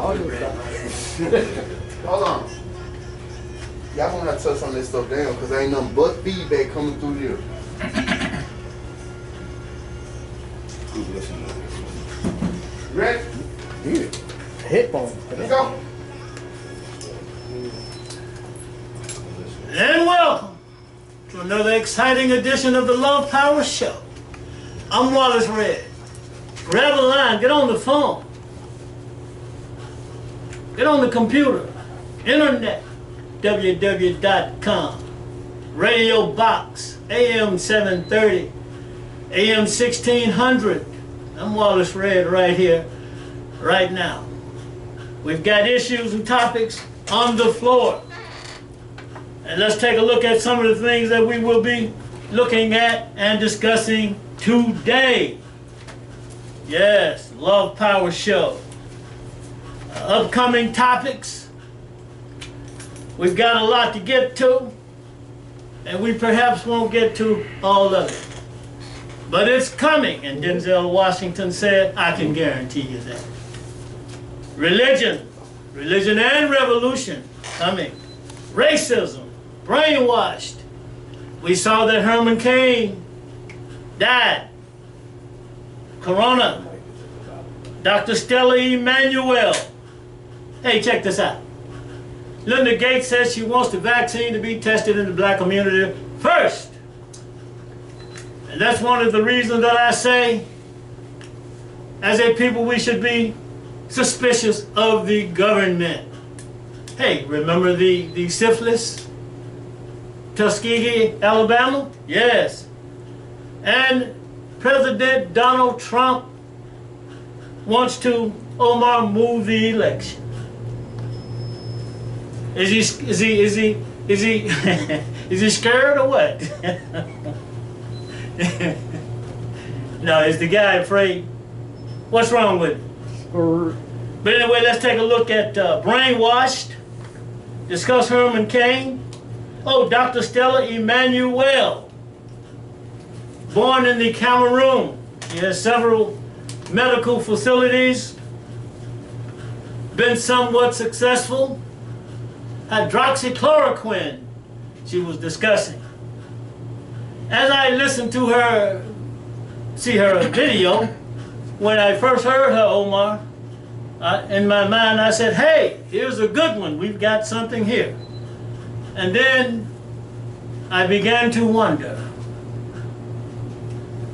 Hold on. Y'all gonna have to touch some of this stuff down because there ain't nothing but feedback coming through here. Ready? Yeah. Headphones. Let's go. And welcome to another exciting edition of the Love Power Show. I'm Wallace Red. Grab a line, get on the phone, get on the computer, internet, www.com, radio box, AM 730, AM 1600. I'm Wallace Red right here, right now. We've got issues and topics on the floor. And let's take a look at some of the things that we will be looking at and discussing today. Yes, Love Power Show. Upcoming topics. We've got a lot to get to, and we perhaps won't get to all of it. But it's coming, and Denzel Washington said, I can guarantee you that. Religion and revolution coming. Racism, brainwashed. We saw that Herman Cain died. Corona. Dr. Stella Emanuel. Hey, check this out. Linda Gates says she wants the vaccine to be tested in the black community first. And that's one of the reasons that I say, as a people, we should be suspicious of the government. Hey, remember the syphilis? Tuskegee, Alabama? Yes. And President Donald Trump wants to, Omar, move the election. Is he scared or what? No, is the guy afraid? What's wrong with it? But anyway, let's take a look at brainwashed. Discuss Herman Cain. Oh, Dr. Stella Emanuel. Born in the Cameroon. He has several medical facilities. Been somewhat successful. Hydroxychloroquine she was discussing. As I listened to her, see her video, when I first heard her, Omar, in my mind I said, hey, here's a good one. We've got something here. And then I began to wonder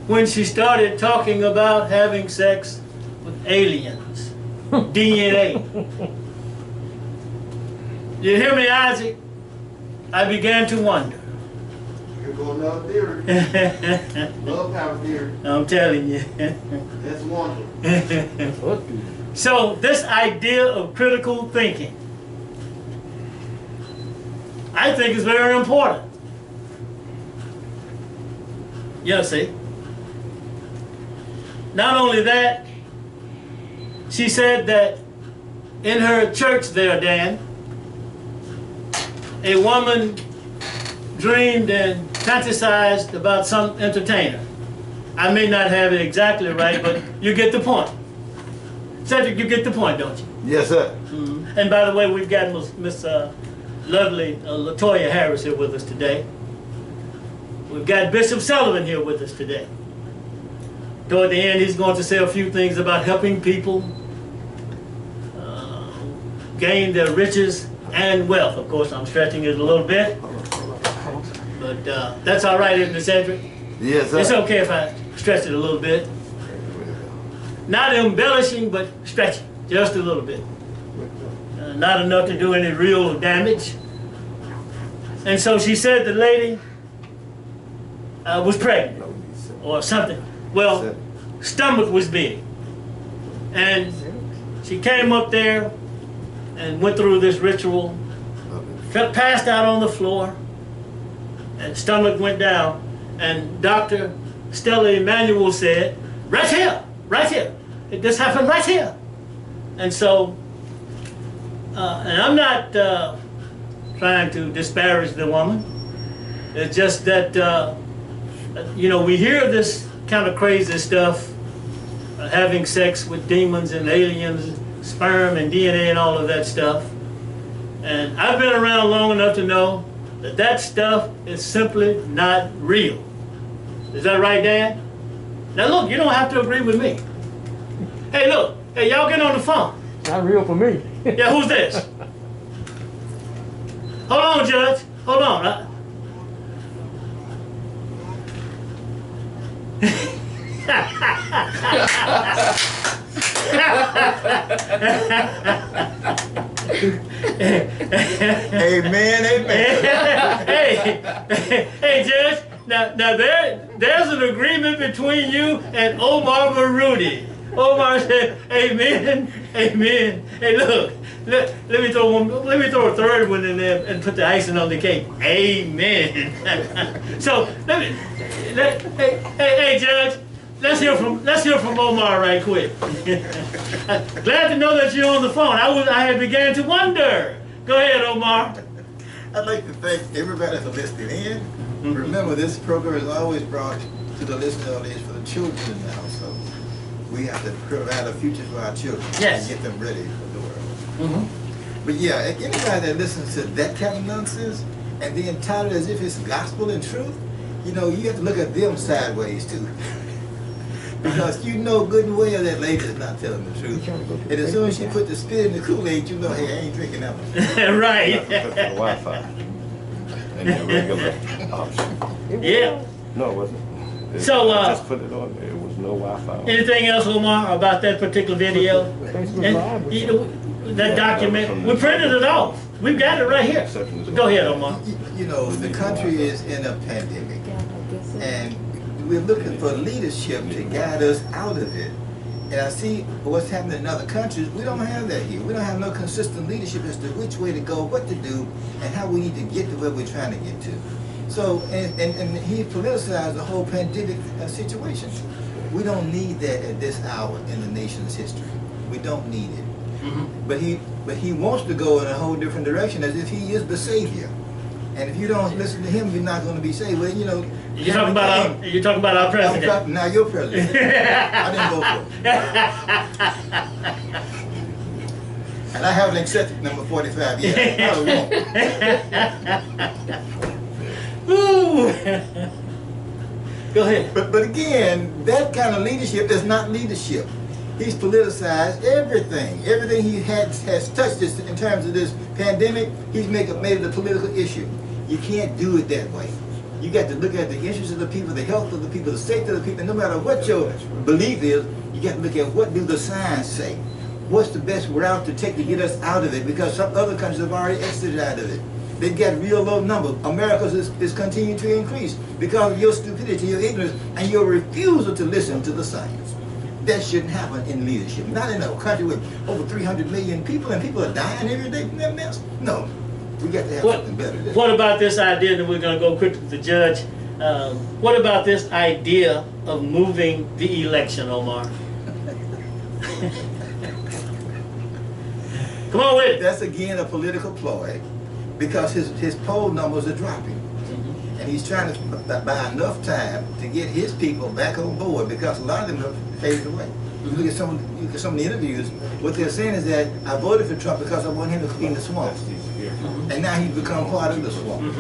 when she started talking about having sex with aliens, DNA. You hear me, Isaac? I began to wonder. You're going another theory. Love power theory. I'm telling you. That's wonderful. So this idea of critical thinking, I think is very important. Yeah, see? Not only that, she said that in her church there, Dan, a woman dreamed and fantasized about some entertainer. I may not have it exactly right, but you get the point. Cedric, you get the point, don't you? Yes, sir. Mm-hmm. And by the way, we've got Miss lovely Latoya Harris here with us today. We've got Bishop Sullivan here with us today. Toward the end, he's going to say a few things about helping people gain their riches and wealth. Of course, I'm stretching it a little bit, but that's all right, isn't it, Cedric? Yes, sir. It's okay if I stretch it a little bit. Not embellishing, but stretching, just a little bit. Not enough to do any real damage. And so she said the lady was pregnant or something. Well, stomach was big. And she came up there and went through this ritual, passed out on the floor, and stomach went down. And Dr. Stella Emanuel said, right here, right here. This happened right here. And so, and I'm not trying to disparage the woman. It's just that, you know, we hear this kind of crazy stuff, having sex with demons and aliens, sperm and DNA and all of that stuff. And I've been around long enough to know that that stuff is simply not real. Is that right, Dan? Now look, you don't have to agree with me. Hey, look, hey, y'all get on the phone. Not real for me. Yeah, who's this? Hold on, Judge. Hold on. Amen, amen. Hey, Judge. Now there's an agreement between you and Omar Marudi. Omar said, "Amen, amen." Hey, look. Let me throw a third one in there and put the icing on the cake. Amen. So hey, Judge. Let's hear from Omar right quick. Glad to know that you're on the phone. I had began to wonder. Go ahead, Omar. I'd like to thank everybody for listening in. Remember, this program is always brought to the listening audience for the children in the household. We have to provide a future for our children Yes. and get them ready for the world. But yeah, anybody that listens to that kind of nonsense and then tout it as if it's gospel and truth, you know, you have to look at them sideways too. Because you know good and well that lady is not telling the truth. And as soon as she put the spit in the Kool-Aid, you know, hey, I ain't drinking that one. Right. Wi-Fi and the regular option. Yeah. No, it wasn't. So, I just put it on there. It was no Wi-Fi. Anything else, Omar, about that particular video? Facebook Live was You know, that document, we printed it off. We've got it right here. Go ahead, Omar. You know, the country is in a pandemic. And we're looking for leadership to guide us out of it. And I see what's happening in other countries. We don't have that here. We don't have no consistent leadership as to which way to go, what to do, and how we need to get to where we're trying to get to. So, and he politicized the whole pandemic situation. We don't need that at this hour in the nation's history. We don't need it. But he wants to go in a whole different direction as if he is the savior. And if you don't listen to him, you're not going to be saved. Well, you know. You're talking about our president. Now you're president. I didn't vote for him. And I haven't accepted number 45 yet. I won't. Go ahead. But again, that kind of leadership is not leadership. He's politicized everything. Everything he has touched this in terms of this pandemic, he's made it a political issue. You can't do it that way. You got to look at the interests of the people, the health of the people, the safety of the people. No matter what your belief is, you got to look at what do the science say. What's the best route to take to get us out of it? Because some other countries have already exited out of it. They've got real low numbers. America's is continuing to increase because of your stupidity, your ignorance, and your refusal to listen to the science. That shouldn't happen in leadership. Not in a country with over 300 million people and people are dying every day from that mess. No. We got to have something better than that. What about this idea, and we're going to go quickly to the judge, what about this idea of moving the election, Omar? Come on with it. That's again a political ploy because his poll numbers are dropping. And he's trying to buy enough time to get his people back on board because a lot of them have faded away. If you look at some of the interviews, what they're saying is that I voted for Trump because I want him to clean the swamp. And now he's become part of the swamp.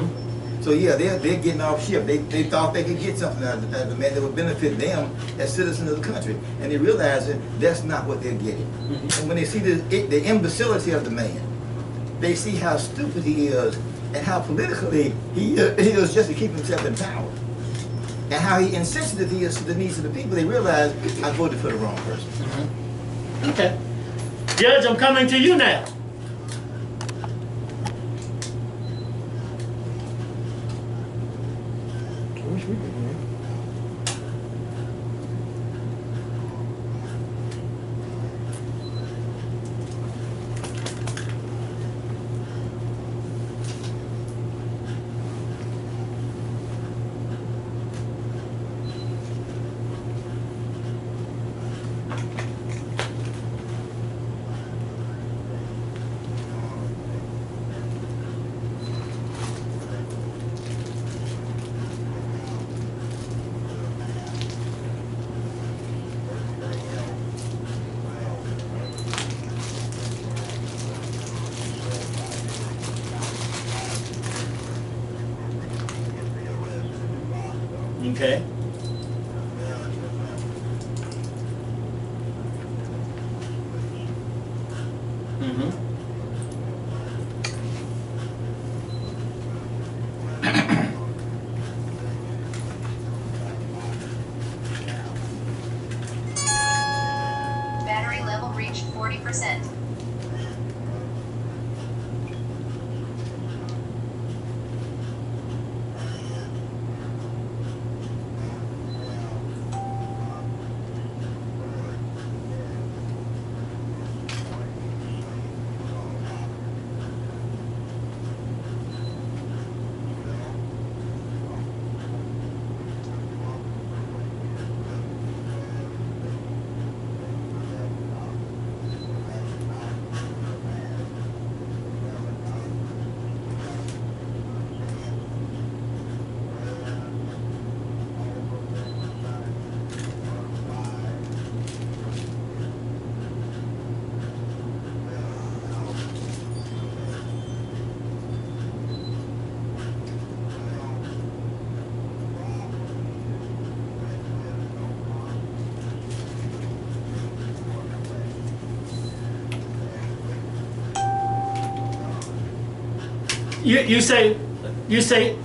So yeah, they're getting off ship. They thought they could get something out of the man that would benefit them as citizens of the country. And they realize that that's not what they're getting. And when they see the imbecility of the man, they see how stupid he is and how politically he is just to keep himself in power. And how insensitive he is to the needs of the people. They realize I voted for the wrong person. Okay. Judge, I'm coming to you now. I wish we could win. Okay. Mm-hmm. Battery level reached 40%. You say,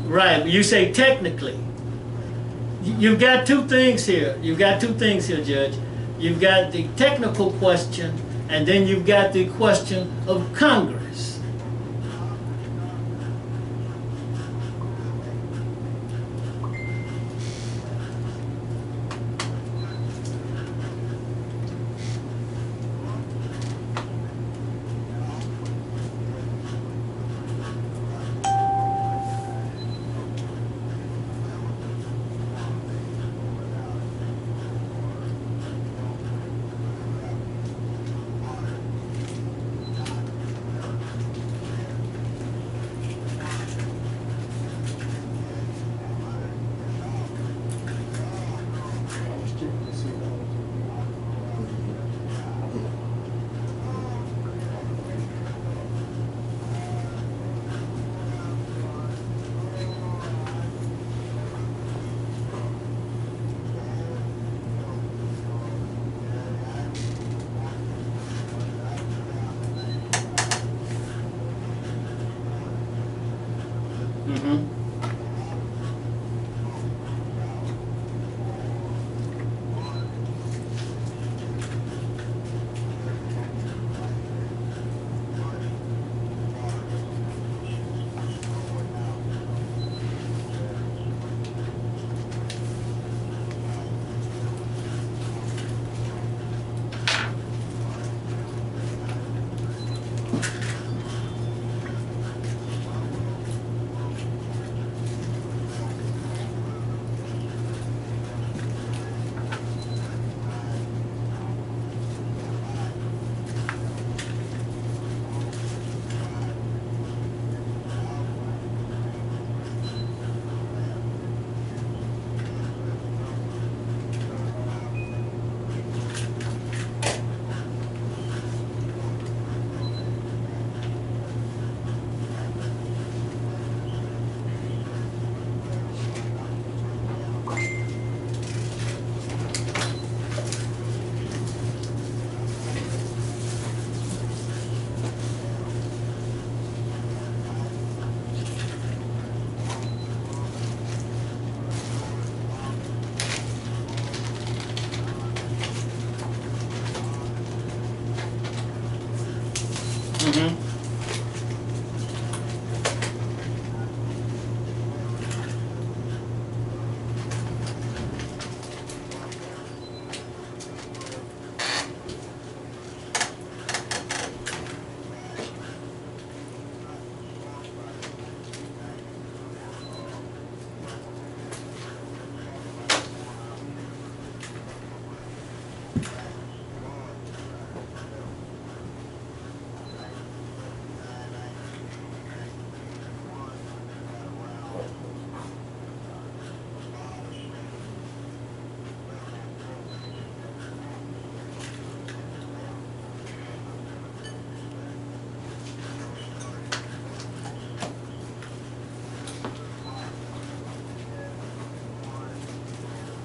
right, you say technically. You've got two things here. You've got two things here, Judge. You've got the technical question, and then you've got the question of Congress.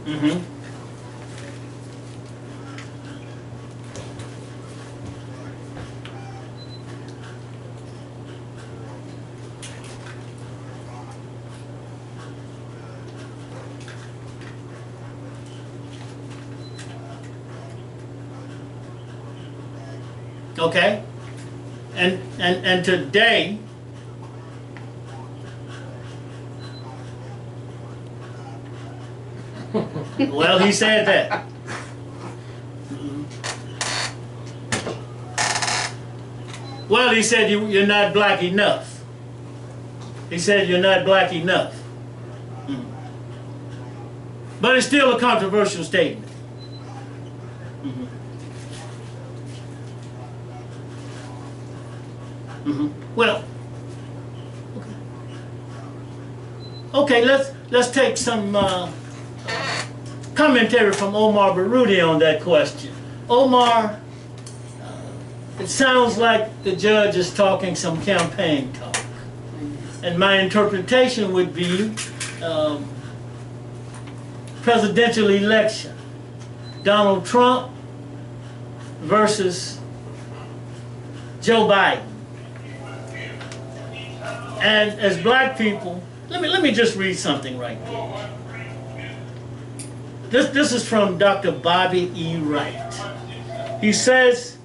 Mm-hmm. Okay? And today, well, he said that. Well, he said you're not black enough. He said you're not black enough. But it's still a controversial statement. Well, okay, let's take some commentary from Omar Baruti on that question. Omar, it sounds like the judge is talking some campaign talk. And my interpretation would be presidential election. Donald Trump versus Joe Biden. And as black people, let me just read something right there. This is from Dr. Bobby E. Wright. He says,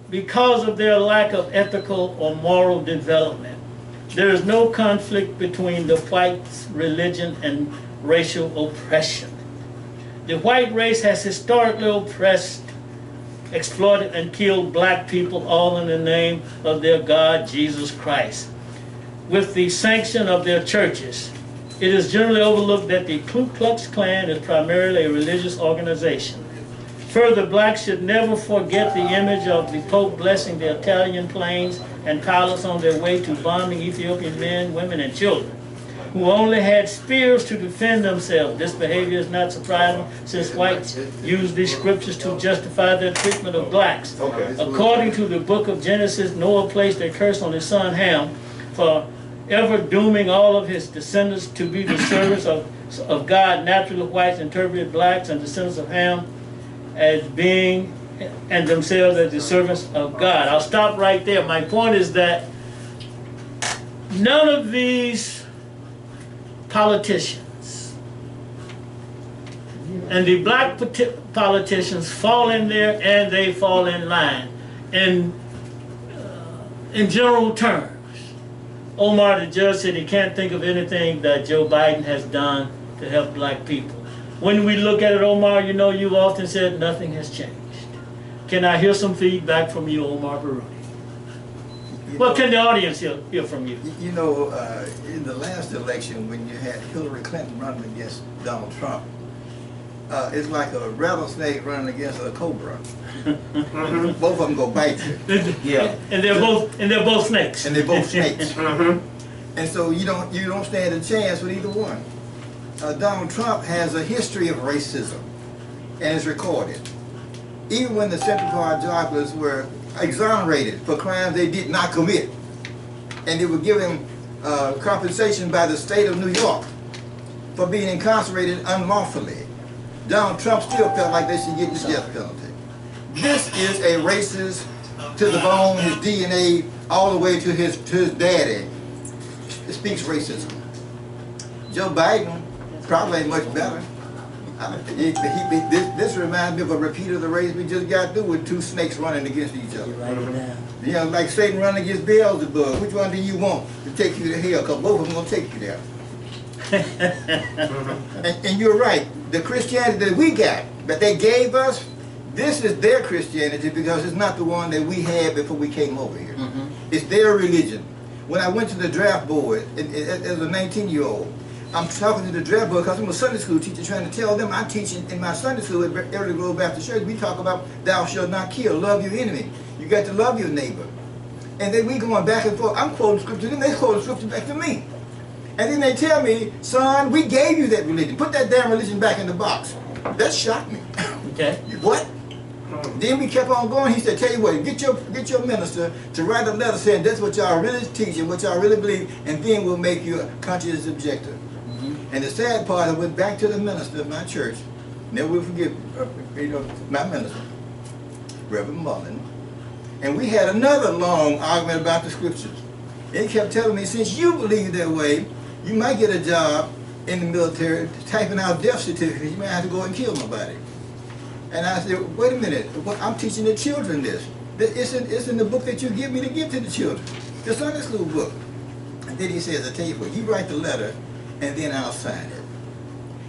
because of their lack of ethical or moral development, there is no conflict between the whites' religion and racial oppression. The white race has historically oppressed, exploited, and killed black people, all in the name of their God, Jesus Christ. With the sanction of their churches, it is generally overlooked that the Ku Klux Klan is primarily a religious organization. Further, blacks should never forget the image of the Pope blessing the Italian planes and pilots on their way to bombing Ethiopian men, women, and children, who only had spears to defend themselves. This behavior is not surprising, since whites use these scriptures to justify their treatment of blacks. According to the book of Genesis, Noah placed a curse on his son Ham for ever dooming all of his descendants to be the servants of God. Naturally, whites interpreted blacks and descendants of Ham as being, and themselves as the servants of God. I'll stop right there. My point is that none of these politicians and the black politicians fall in there, and they fall in line. In general terms, Omar, the judge, said he can't think of anything that Joe Biden has done to help black people. When we look at it, Omar, you know, you've often said nothing has changed. Can I hear some feedback from you, Omar Baruti? Well, can the audience hear from you? You know, in the last election, when you had Hillary Clinton running against Donald Trump, it's like a rattlesnake running against a cobra. Both of them go bite you. Yeah. And they're both snakes. And they're both snakes. And so you don't stand a chance with either one. Donald Trump has a history of racism, and it's recorded. Even when the Central Park joggers were exonerated for crimes they did not commit, and they were given compensation by the state of New York for being incarcerated unlawfully, Donald Trump still felt like they should get the death penalty. This is a racist to the bone, his DNA, all the way to his daddy. It speaks racism. Joe Biden probably ain't much better. This reminds me of a repeat of the race we just got through with two snakes running against each other. You know, like Satan running against Beelzebub. Which one do you want to take you to hell? Because both of them going to take you there. And you're right. The Christianity that we got, that they gave us, this is their Christianity because it's not the one that we had before we came over here. It's their religion. When I went to the draft board as a 19-year-old, I'm talking to the draft board because I'm a Sunday school teacher trying to tell them I'm teaching in my Sunday school at Early Grove Baptist Church. We talk about thou shalt not kill, love your enemy. You got to love your neighbor. And then we going back and forth. I'm quoting scripture, then they quote scripture back to me. And then they tell me, son, we gave you that religion. Put that damn religion back in the box. That shocked me. Okay. What? Then we kept on going. He said, tell you what, get your minister to write a letter saying that's what y'all really teach and what y'all really believe, and then we'll make you a conscientious objector. And the sad part, I went back to the minister of my church, Never will forget, my minister, Reverend Mullen, and we had another long argument about the scriptures. And he kept telling me, since you believe that way, you might get a job in the military typing out death certificates. You might have to go and kill nobody. And I said, wait a minute, I'm teaching the children this. It's in the book that you give me to give to the children, the Sunday school book. And then he says, I tell you what, you write the letter, and then I'll sign it.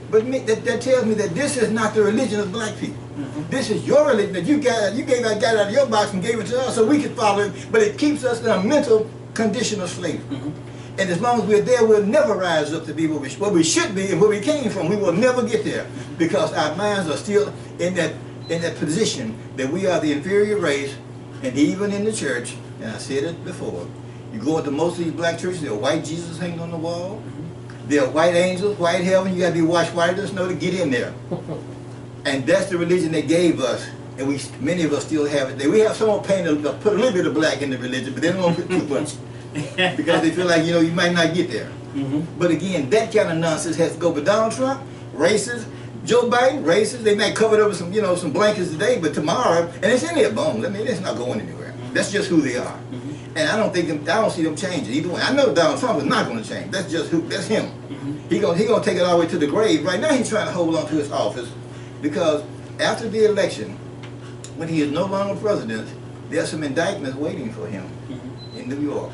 But that tells me that this is not the religion of black people. Mm-hmm. This is your religion that you got out of your box and gave it to us so we could follow it, but it keeps us in a mental condition of slavery. Mm-hmm. And as long as we're there, we'll never rise up to be what we should be and where we came from. We will never get there because our minds are still in that position that we are the inferior race. And even in the church, and I said it before, you go into most of these black churches, there are white Jesus hanging on the wall. There are white angels, white heaven. You got to be washed whiter than snow to get in there. And that's the religion they gave us. And many of us still have it. We have someone put a little bit of black in the religion, but they don't put too much. Because they feel like, you might not get there. Mm-hmm. But again, that kind of nonsense has to go. But Donald Trump, racist. Joe Biden, racist. They might cover it over some blankets today, but tomorrow, and it's in their bones. I mean, it's not going anywhere. That's just who they are. Mm-hmm. And I don't see them changing either way. I know Donald Trump is not going to change. That's just that's him. Mm-hmm. He gonna take it all the way to the grave. Right now, he's trying to hold on to his office because after the election, when he is no longer president, there's some indictments waiting for him in New York.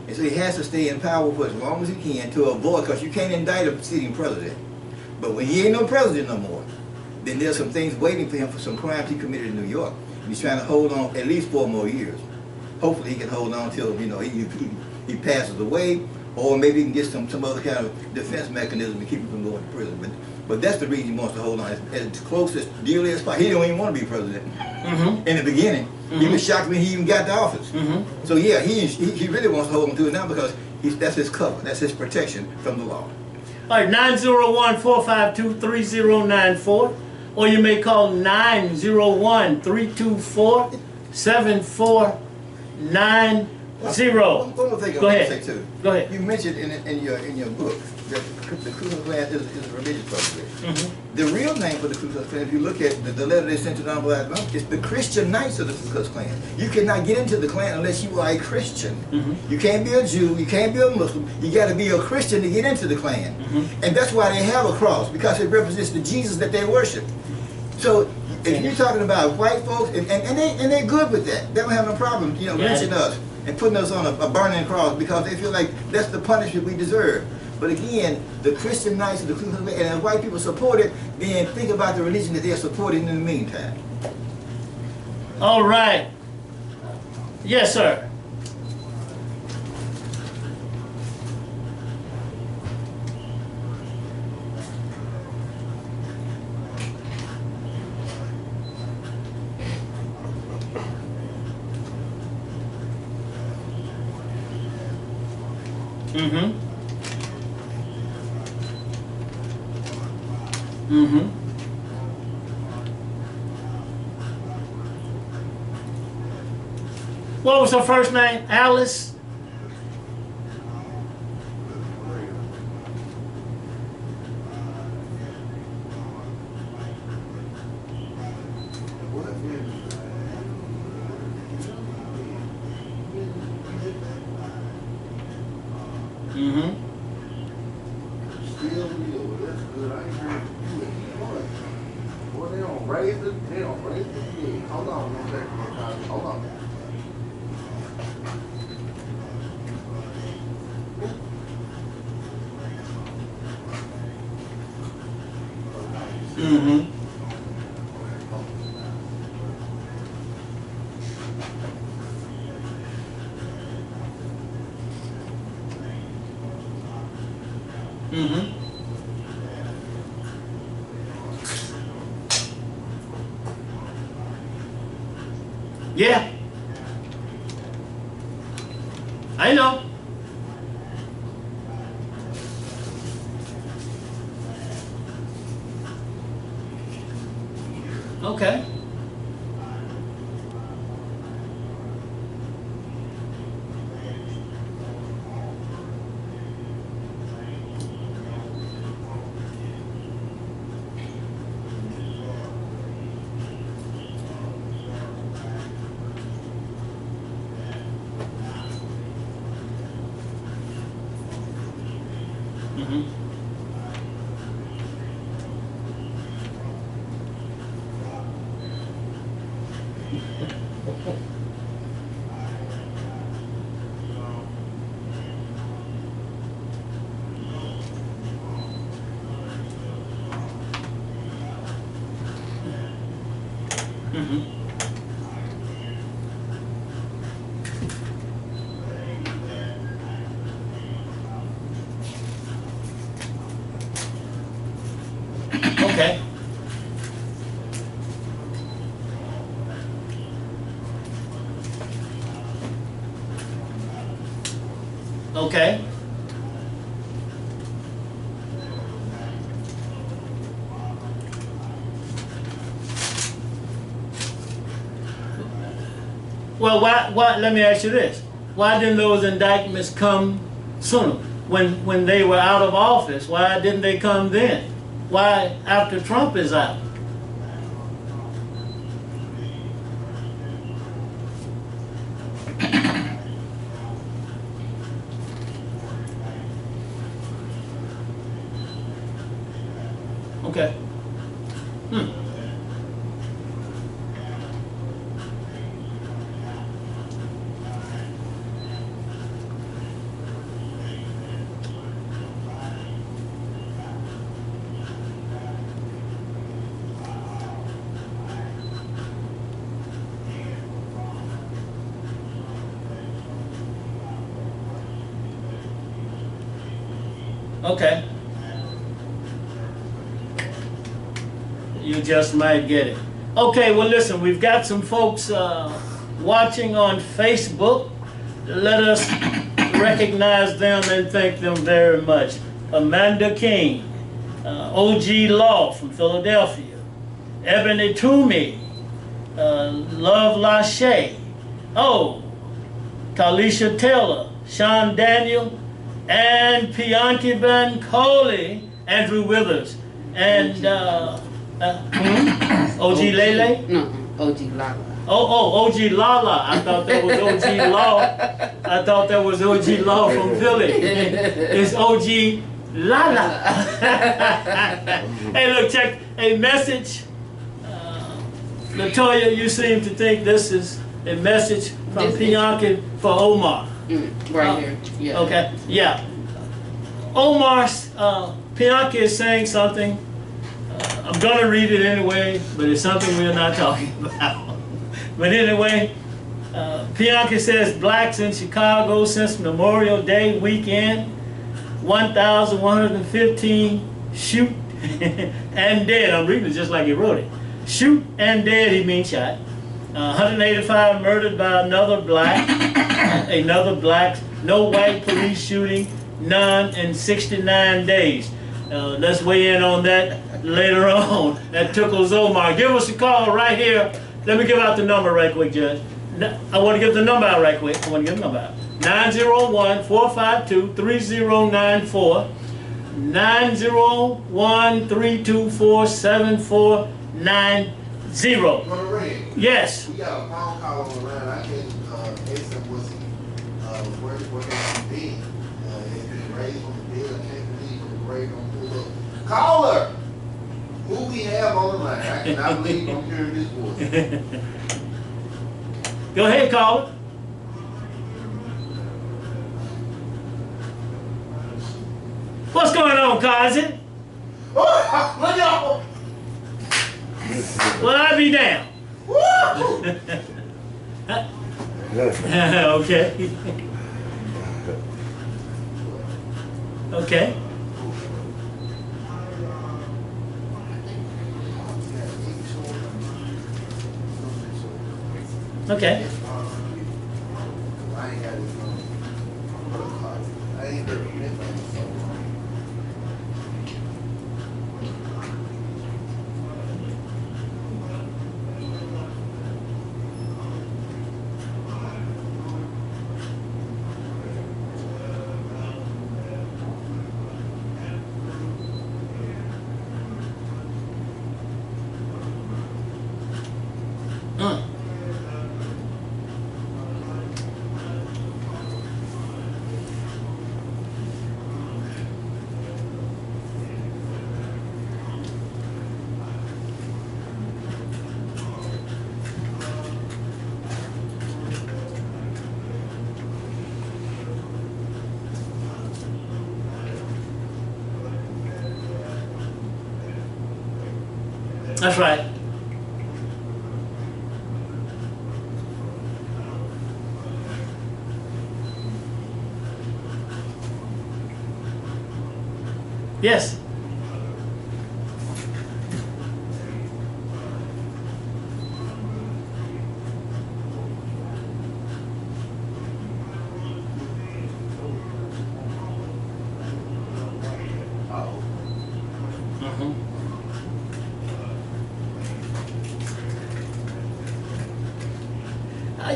And so he has to stay in power for as long as he can to avoid, because you can't indict a sitting president. But when he ain't no president no more, then there's some things waiting for him for some crimes he committed in New York. And he's trying to hold on at least 4 more years. Hopefully he can hold on till he passes away, or maybe he can get some other kind of defense mechanism to keep him from going to prison. But that's the reason he wants to hold on as close as dearly as possible. He don't even want to be president in the beginning. He was shocked when he even got to office. So yeah, he really wants to hold on to it now because that's his cover, that's his protection from the law. All right, 901-452-3094, or you may call 901-324-7490. One more thing I Go want to ahead. say too. Go ahead. You mentioned in your book that the Ku Klux Klan is a religious organization. The real name for the Ku Klux Klan, if you look at the letter they sent to Donald Black, it's the Christian Knights of the Ku Klux Klan. You cannot get into the Klan unless you are a Christian. You can't be a Jew, you can't be a Muslim, you got to be a Christian to get into the Klan. And that's why they have a cross, because it represents the Jesus that they worship. So if you're talking about white folks, and they're good with that, they don't have no problem, lynching us and putting us on a burning cross because they feel like that's the punishment we deserve. But again, the Christian Knights of the Ku Klux Klan, and if white people support it, then think about the religion that they're supporting in the meantime. All right. Yes, sir. What was her first name? Alice? Still real. That's good. I ain't heard you. Boy, they don't raise the dead. Hold on one second. Hold on. Yeah. I know. Okay. Mhm. Mhm. Okay. Okay. Well, why, let me ask you this. Why didn't those indictments come sooner? When they were out of office, why didn't they come then? Why after Trump is out? Okay. Hmm. Okay. You just might get it. Okay, well listen, we've got some folks watching on Facebook. Let us recognize them and thank them very much. Amanda King, OG Law from Philadelphia, Ebony Toomey, Love Lachey, Kalisha Taylor, Sean Daniel, and Pianki Bancoli, Andrew Withers, and OG Lele? No, OG Lala. OG Lala. I thought that was OG Law. I thought that was OG Law from Philly. It's OG Lala. Hey, look, check a message. Latoya, you seem to think this is a message from Pianki for Omar. Right here. Yeah. Okay, yeah. Omar's, Pianki is saying something. I'm going to read it anyway, but it's something we're not talking about. But anyway, Pianki says blacks in Chicago since Memorial Day weekend, 1,115 shoot and dead. I'm reading it just like he wrote it. Shoot and dead, he means shot. 185 murdered by another black, no white police shooting, none in 69 days. Let's weigh in on that later on. That tickles Omar. Give us a call right here. Let me give out the number right quick, Judge. I want to give the number out right quick. 901-452-3094. 901-324-7490. Yes. We got a phone call on the line. I can ask him where can he be. If he raised on the bill, I can't believe he raised on pull up. Caller! Who we have on the line? I cannot believe I'm hearing this voice. Go ahead, caller. What's going on, cousin? Look out! Well, I'll be down. Okay. Okay. Okay. I ain't got his number. I ain't heard from him on the phone. That's right. Yes.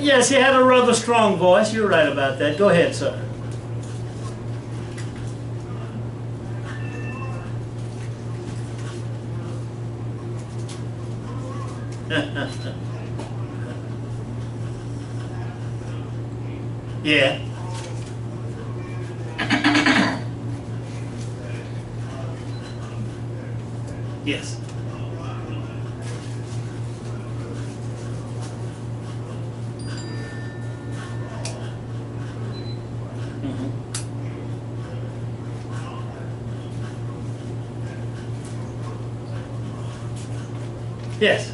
Yes, he had a rather strong voice. You're right about that. Go ahead, sir. Yeah. Yes. Yes.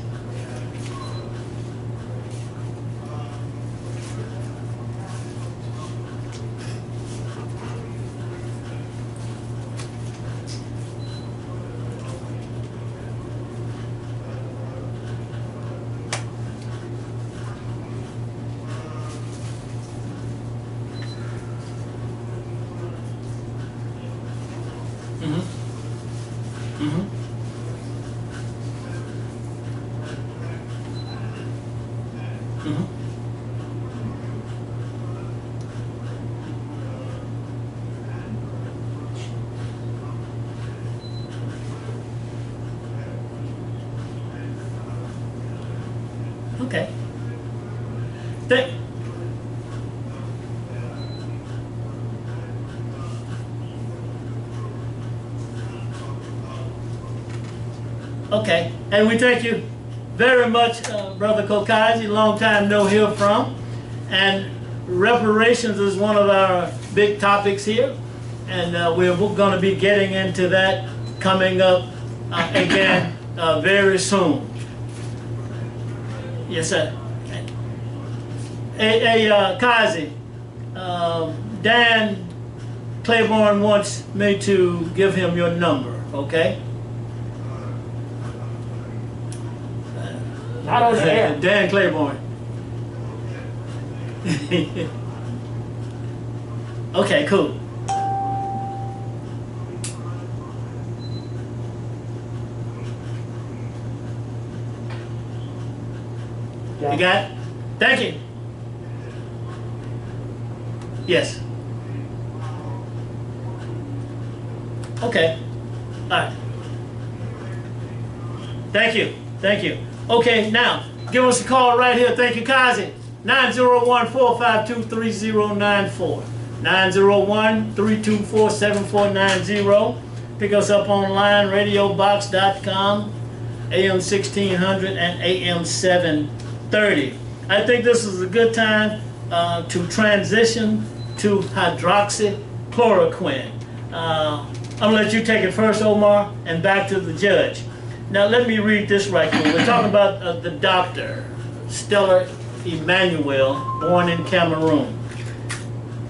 Okay. Okay, and we thank you very much, Brother Kokazi, long time no hear from. And reparations is one of our big topics here, and we're going to be getting into that coming up again very soon. Yes, sir. Hey, Kazi, Dan Claiborne wants me to give him your number, okay? Not on the air. Dan Claiborne. Okay, cool. You got it? Thank you. Yes. Okay. All right. Thank you. Thank you. Okay, now, give us a call right here. Thank you, Kazi. 901-452-3094. 901-324-7490. Pick us up online, radiobox.com, AM 1600 and AM 730. I think this is a good time to transition to hydroxychloroquine. I'm going to let you take it first, Omar, and back to the judge. Now, let me read this right quick. We're talking about the doctor, Stella Emmanuel, born in Cameroon.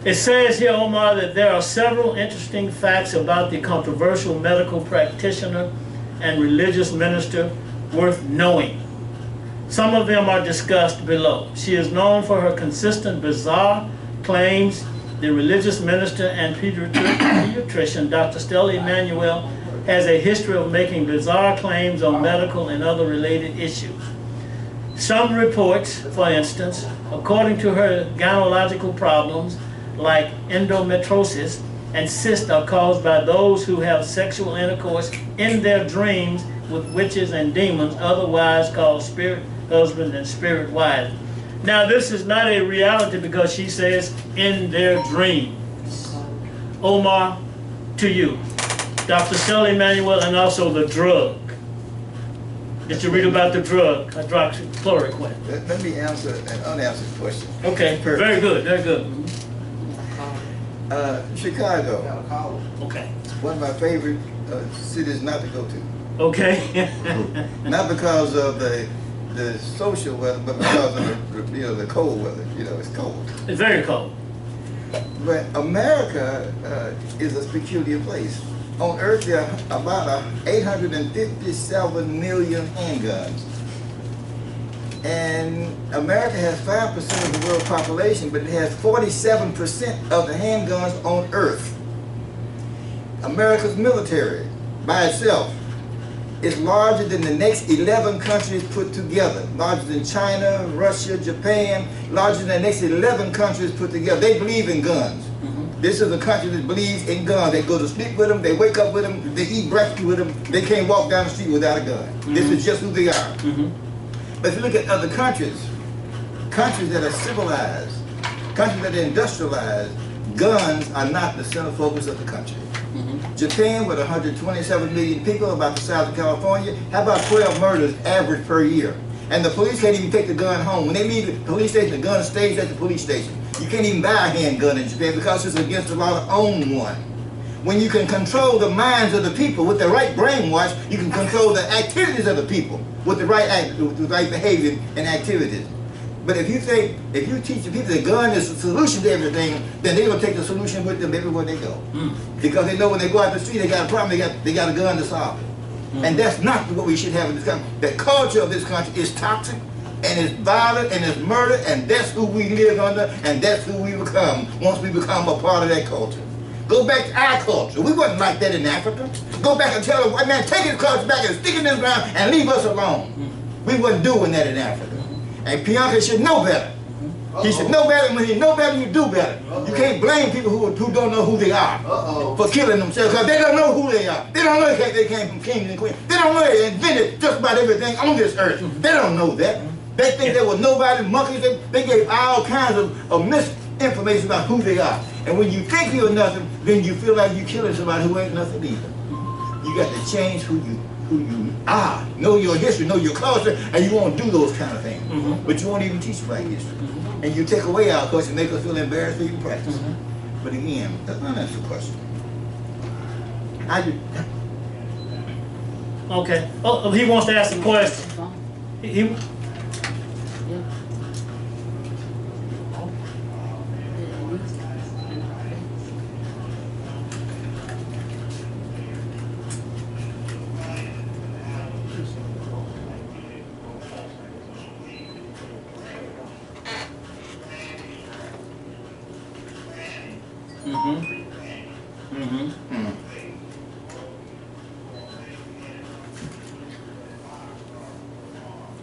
It says here, Omar, that there are several interesting facts about the controversial medical practitioner and religious minister worth knowing. Some of them are discussed below. She is known for her consistent bizarre claims. The religious minister and pediatrician, Dr. Stella Emmanuel, has a history of making bizarre claims on medical and other related issues. Some reports, for instance, according to her, gynecological problems like endometriosis and cysts are caused by those who have sexual intercourse in their dreams with witches and demons, otherwise called spirit husbands and spirit wives. Now, this is not a reality because she says in their dreams. Omar, to you. Dr. Stella Emmanuel, and also the drug. Did you read about the drug, hydroxychloroquine? Let me answer an unanswered question. Okay, very good, very good. Chicago, Okay. one of my favorite cities not to go to. Okay. Not because of the social weather, but because of the cold weather. You know, it's cold. It's very cold. But America is a peculiar place. On Earth, there are about 857 million handguns. And America has 5% of the world's population, but it has 47% of the handguns on Earth. America's military, by itself, is larger than the next 11 countries put together. Larger than China, Russia, Japan, larger than the next 11 countries put together. They believe in guns. This is a country that believes in guns. They go to sleep with them, they wake up with them, they eat breakfast with them. They can't walk down the street without a gun. This is just who they are. But if you look at other countries, countries that are civilized, countries that are industrialized, guns are not the center focus of the country. Japan, with 127 million people, about the size of California, have about 12 murders average per year. And the police can't even take the gun home. When they leave the police station, the gun stays at the police station. You can't even buy a handgun in Japan because it's against the law to own one. When you can control the minds of the people with the right brainwash, you can control the activities of the people with the right behavior and activities. But if you teach the people the gun is the solution to everything, then they're gonna take the solution with them everywhere they go. Because they know when they go out the street, they got a problem, they got a gun to solve it. And that's not what we should have in this country. The culture of this country is toxic, and it's violent, and it's murder, and that's who we live under, and that's who we become once we become a part of that culture. Go back to our culture. We wasn't like that in Africa. Go back and tell the white man, take his culture back and stick it in the ground and leave us alone. We wasn't doing that in Africa. And Bianca should know better. He should know better, and when he know better, you do better. You can't blame people who don't know who they are for killing themselves, because they don't know who they are. They don't know they came from kings and queens. They don't know they invented just about everything on this earth. They don't know that. They think there was nobody, monkeys. They gave all kinds of misinformation about who they are. And when you think you're nothing, then you feel like you're killing somebody who ain't nothing either. You got to change who you are. Know your history, know your culture, and you won't do those kind of things. But you won't even teach black history. And you take away our culture and make us feel embarrassed for even practice. But again, that's not an answer question. Okay. Oh, he wants to ask a question. He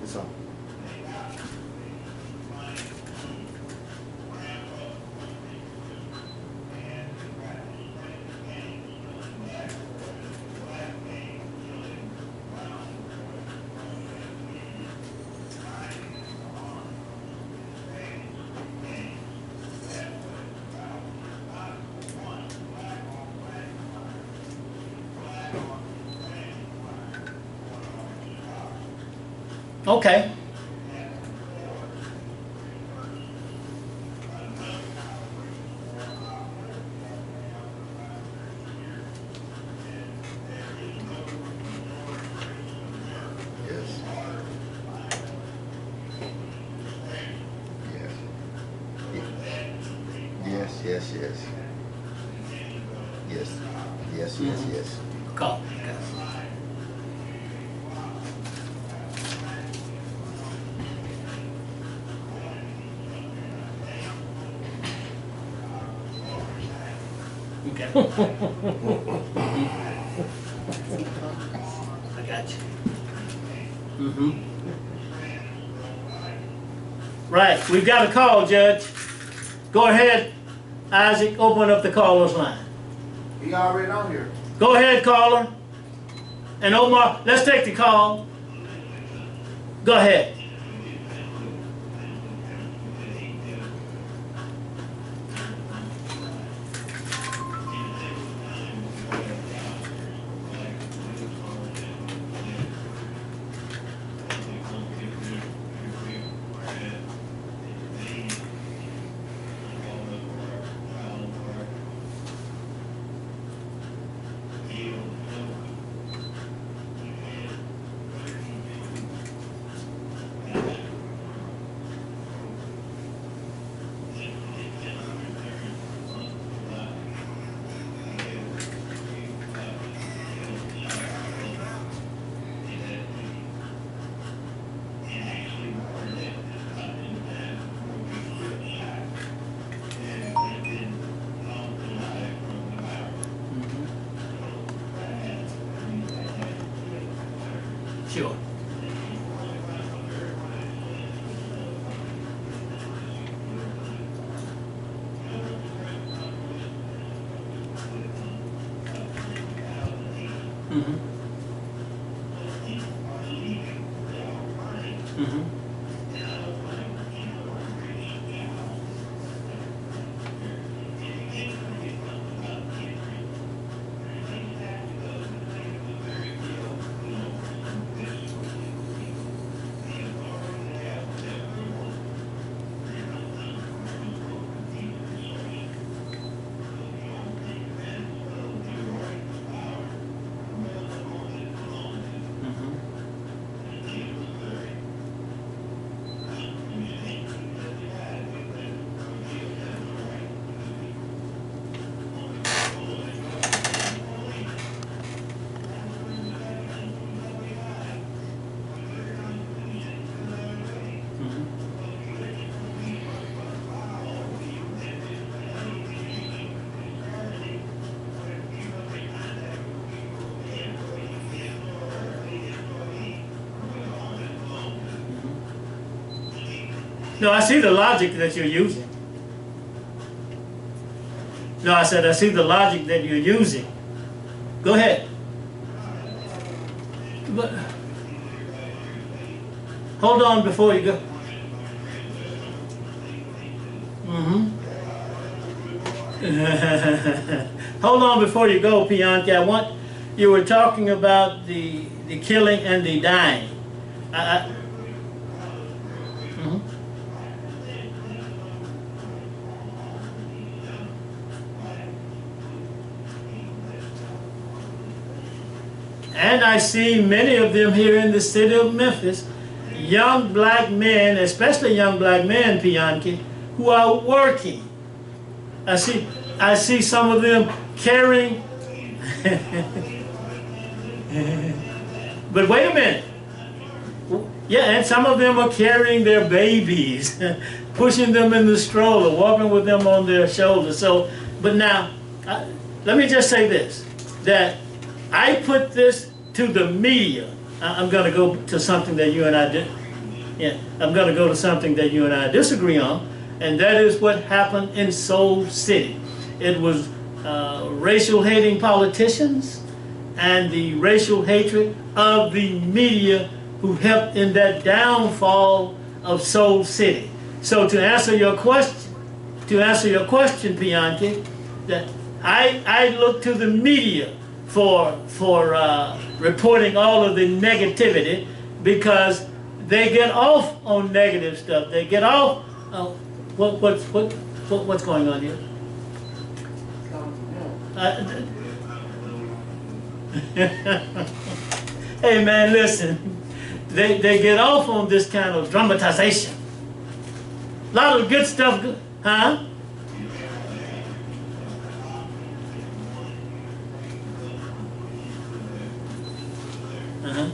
It's all. okay. Yes. Call. Okay. I got you. Right, we've got a call, Judge. Go ahead, Isaac, open up the caller's line. He already on here. Go ahead, caller. And Omar, let's take the call. Go ahead. Sure. Mm-hmm. Mm-hmm. No, I see the logic that you're using. No, I said I see the logic that you're using. Go ahead. But hold on before you go. Hold on before you go, Pianki. You were talking about the killing and the dying. And I see many of them here in the city of Memphis, young black men, especially young black men, Pianki, who are working. I see some of them carrying. But wait a minute. Yeah, and some of them are carrying their babies, pushing them in the stroller, walking with them on their shoulders. So, but now, let me just say this, that I put this to the media. I'm going to go to something that you and I did. Yeah, I'm going to go to something that you and I disagree on, and that is what happened in Soul City. It was racial hating politicians and the racial hatred of the media who helped in that downfall of Soul City. So to answer your question, Pianki, that I look to the media for reporting all of the negativity, because they get off on negative stuff. They get off. What's going on here? Hey man, listen. They get off on this kind of dramatization. A lot of good stuff, huh? Uh-huh.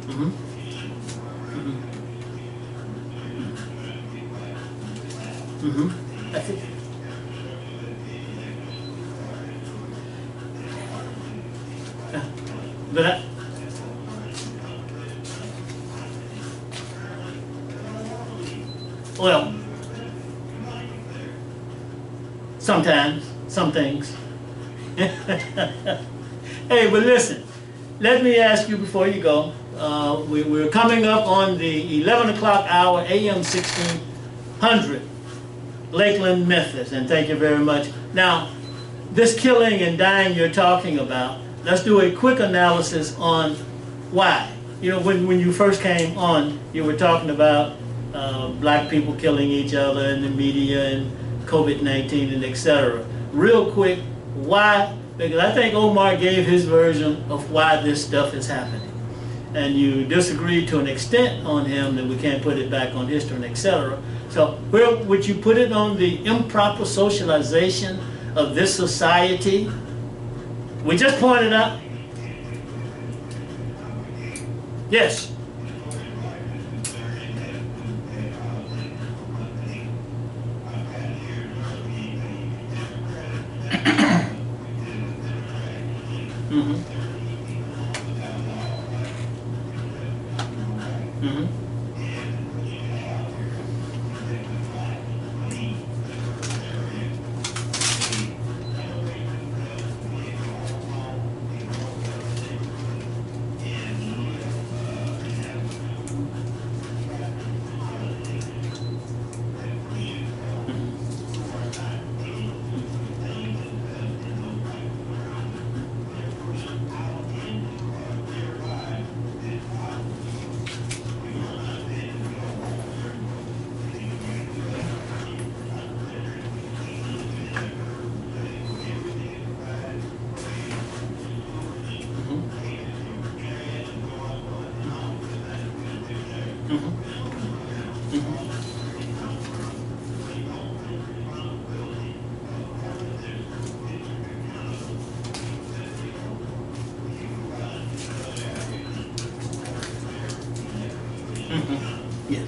Mm-hmm. Mm-hmm. Mm-hmm. That's it. But well, sometimes, some things. Hey, but listen, let me ask you before you go. We're coming up on the 11 o'clock hour, AM 1600, Lakeland, Memphis, and thank you very much. Now, this killing and dying you're talking about, let's do a quick analysis on why. You know, when you first came on, you were talking about black people killing each other in the media and COVID-19 and etc. Real quick, why? Because I think Omar gave his version of why this stuff is happening. And you disagreed to an extent on him that we can't put it back on history and etc. So where would you put it on the improper socialization of this society We just pointed out. Yes. Mm-hmm. Mm-hmm. Yes.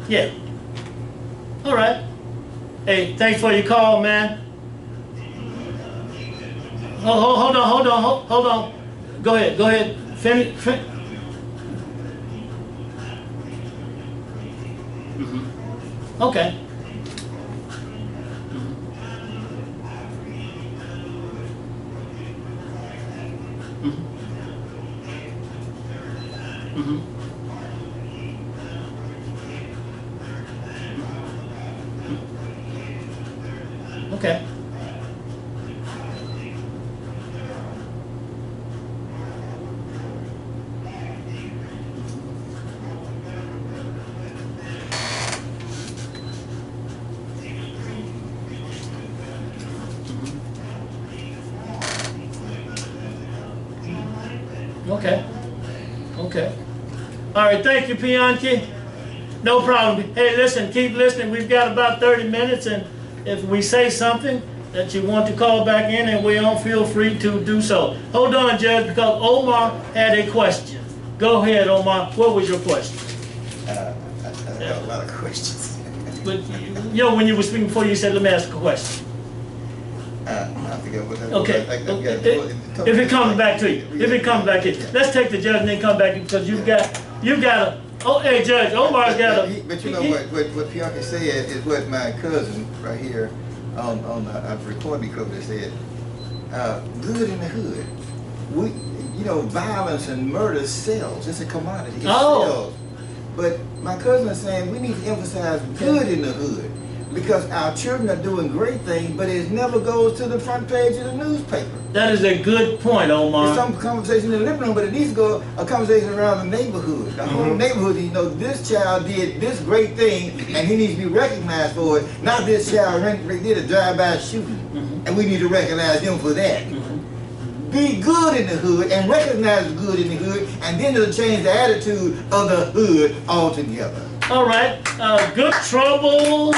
Yeah. All right. Hey, thanks for your call, man. Hold on. Hold on. Go ahead. Finish. Okay. Okay. Okay. All right, thank you, Pianki. No problem. Hey, listen, keep listening. We've got about 30 minutes, and if we say something that you want to call back in and we don't, feel free to do so. Hold on, Judge, because Omar had a question. Go ahead, Omar. What was your question? I got a lot of questions. But, you know, when you were speaking before, you said, let me ask a question. I forget what that Okay. If it comes back to you. Let's take the judge and then come back because you've got a, oh, hey, Judge, Omar's got a. But you know what Pianki said is what my cousin right here on the recording equipment said. Good in the hood. Violence and murder sells. It's a commodity. It sells. But my cousin is saying we need to emphasize good in the hood. Because our children are doing great things, but it never goes to the front page of the newspaper. That is a good point, Omar. There's some conversation in the living room, but it needs to go a conversation around the neighborhood. The whole neighborhood, this child did this great thing, and he needs to be recognized for it. Not this child did a drive-by shooting, and we need to recognize him for that. Be good in the hood and recognize the good in the hood, and then it'll change the attitude of the hood altogether. All right, good trouble.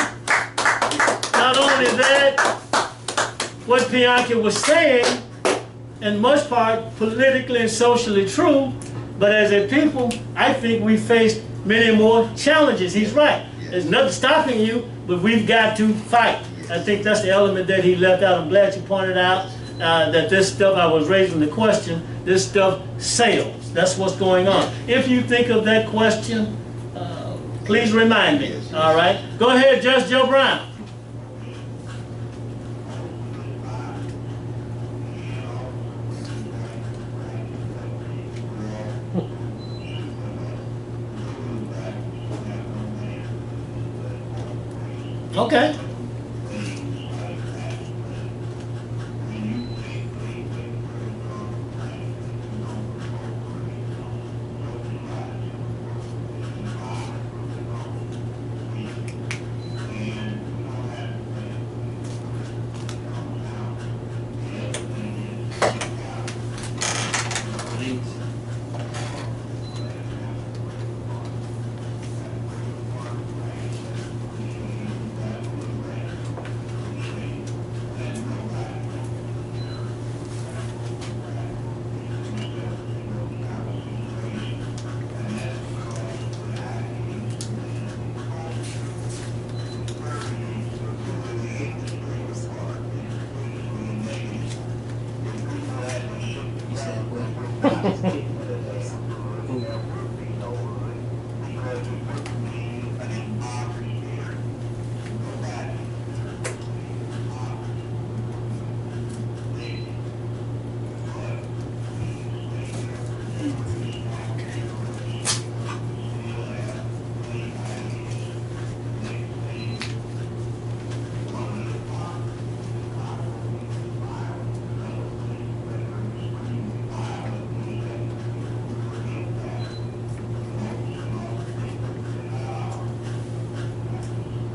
Not only that, what Pianki was saying, in much part, politically and socially true, but as a people, I think we face many more challenges. He's right. There's nothing stopping you, but we've got to fight. I think that's the element that he left out. I'm glad you pointed out that this stuff, I was raising the question, this stuff sells. That's what's going on. If you think of that question, please remind me. All right? Go ahead, Judge Joe Brown. Okay.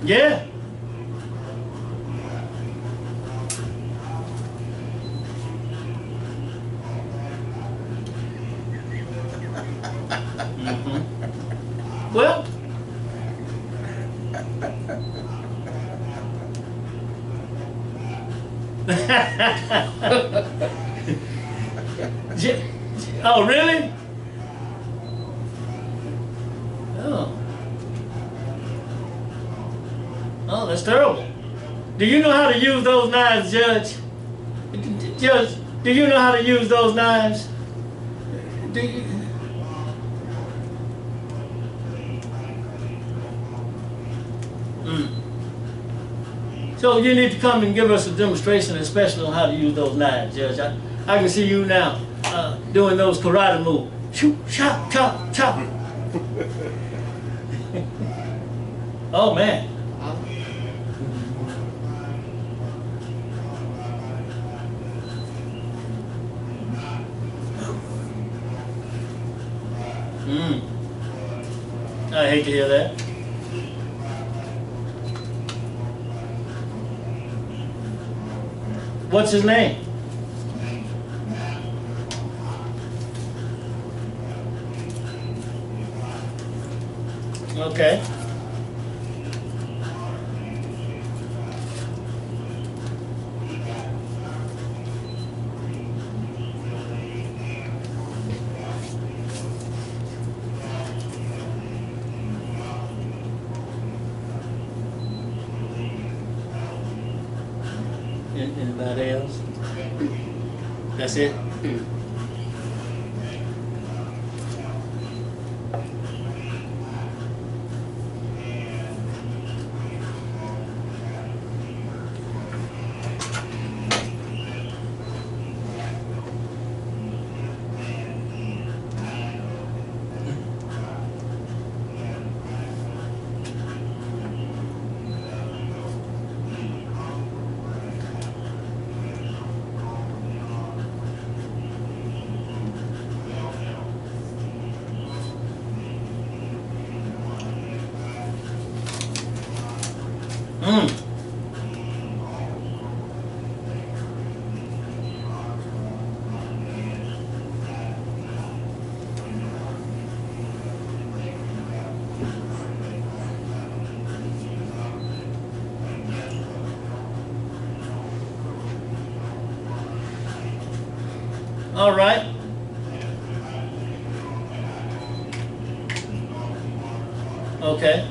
Yeah. Mhm. Well, oh, really? Oh. Oh, that's terrible. Do you know how to use those knives, Judge? Judge, do you know how to use those knives? Do you? So you need to come and give us a demonstration, especially on how to use those knives, Judge. I can see you now doing those karate moves. Shoot, chop, chop, chop. Oh, man. I hate to hear that. What's his name? Okay. Anybody else? That's it? All right. Okay.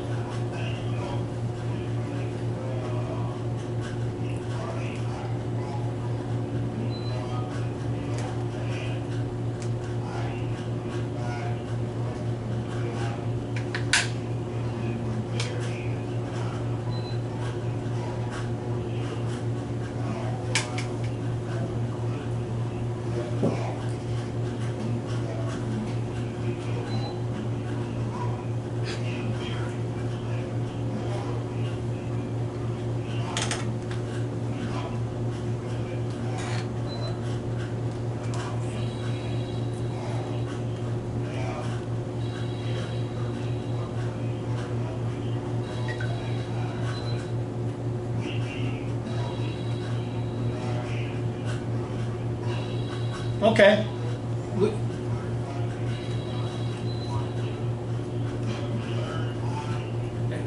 Okay.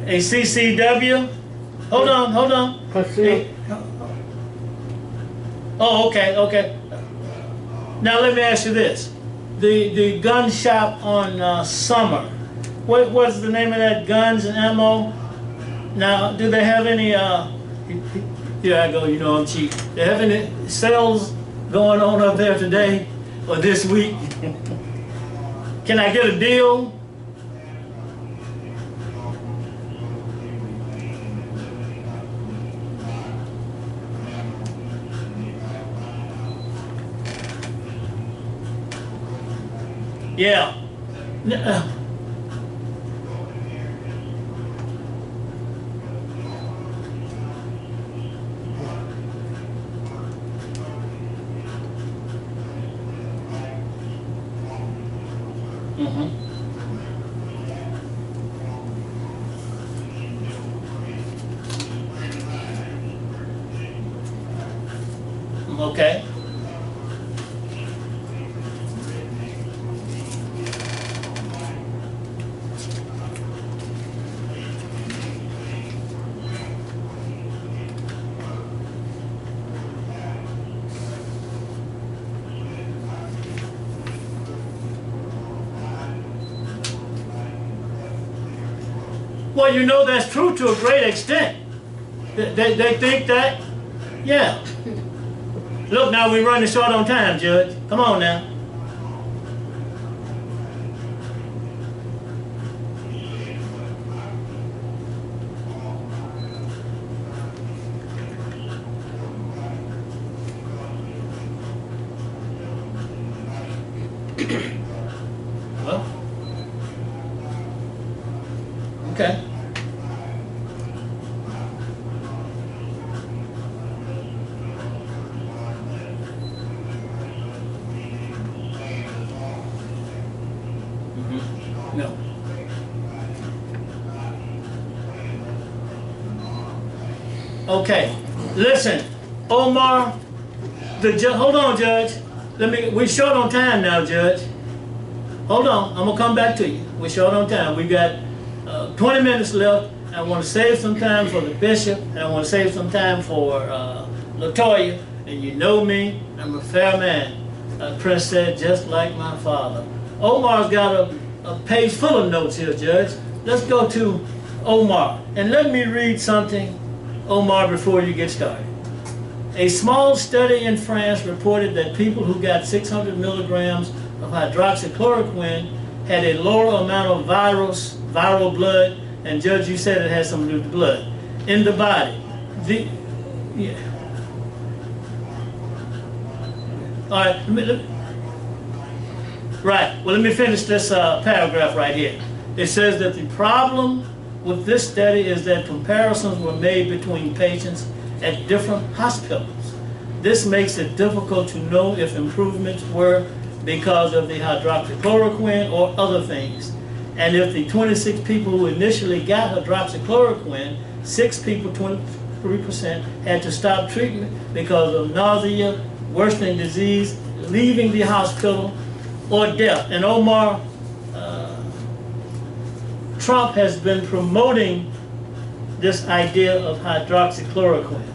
A CCW? Hold on. Conceal. Oh, okay. Now let me ask you this. The gun shop on Summer, what's the name of that, Guns and Ammo? Now, do they have any, here I go, you know I'm cheap. They have any sales going on up there today or this week? Can I get a deal? Yeah. Okay. Well, you know that's true to a great extent. They think that, yeah. Look, now we're running short on time, Judge. Come on now. Well, okay. No. Okay. Listen, Omar, hold on, Judge. We're short on time now, Judge. Hold on, I'm gonna come back to you. We're short on time. We got 20 minutes left. I want to save some time for the bishop, and I want to save some time for LaToya. And you know me, I'm a fair man. Prince said, just like my father. Omar's got a page full of notes here, Judge. Let's go to Omar. And let me read something, Omar, before you get started. A small study in France reported that people who got 600 milligrams of hydroxychloroquine had a lower amount of viral blood, and Judge, you said it has something to do with blood, in the body. Yeah. All right, right, well, let me finish this paragraph right here. It says that the problem with this study is that comparisons were made between patients at different hospitals. This makes it difficult to know if improvements were because of the hydroxychloroquine or other things. And if the 26 people who initially got hydroxychloroquine, 6 people, 23%, had to stop treatment because of nausea, worsening disease, leaving the hospital, or death. And Omar, Trump has been promoting this idea of hydroxychloroquine.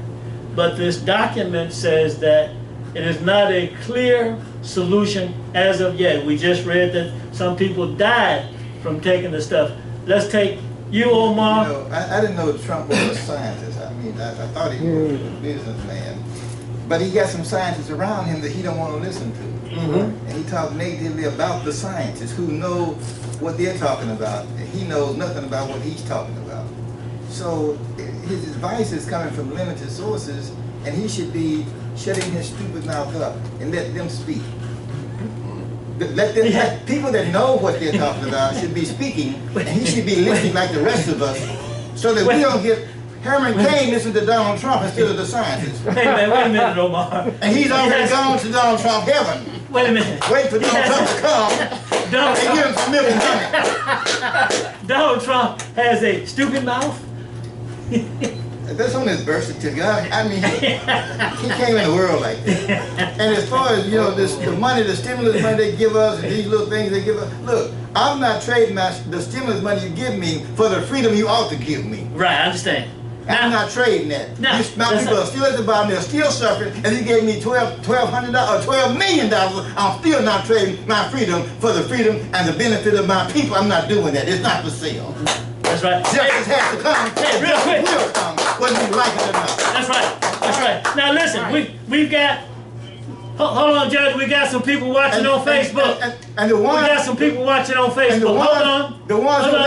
But this document says that it is not a clear solution as of yet. We just read that some people died from taking the stuff. Let's take you, Omar. You know, I didn't know Trump was a scientist. I mean, I thought he was a businessman. But he got some scientists around him that he don't want to listen to. And he talked negatively about the scientists who know what they're talking about. He knows nothing about what he's talking about. So his advice is coming from limited sources, and he should be shutting his stupid mouth up and let them speak. Let people that know what they're talking about should be speaking, and he should be listening like the rest of us, so that we don't get Herman Cain listen to Donald Trump instead of the scientists. Hey man, wait a minute, Omar. And he's already gone to Donald Trump heaven. Wait a minute. Wait for Donald Trump to come and give him some milk and honey. Donald Trump has a stupid mouth. That's on his birth certificate. I mean, he came in the world like that. And as far as, you know, the money, the stimulus money they give us, and these little things they give us, look, I'm not trading the stimulus money you give me for the freedom you ought to give me. Right, I understand. I'm not trading that. No, My people are still at the bottom, they're still suffering, and he gave me $1,200 or $12 million. I'm still not trading my freedom for the freedom and the benefit of my people. I'm not doing that. It's not for sale. That's right. Justice has to come. Hey, real quick. Will come, whether you like it or not. That's right. That's right. Now listen, we've got Hold on, Judge. We got some people watching on Facebook. And the We ones, got some people watching on and the Facebook. ones, Hold on. the ones Hold who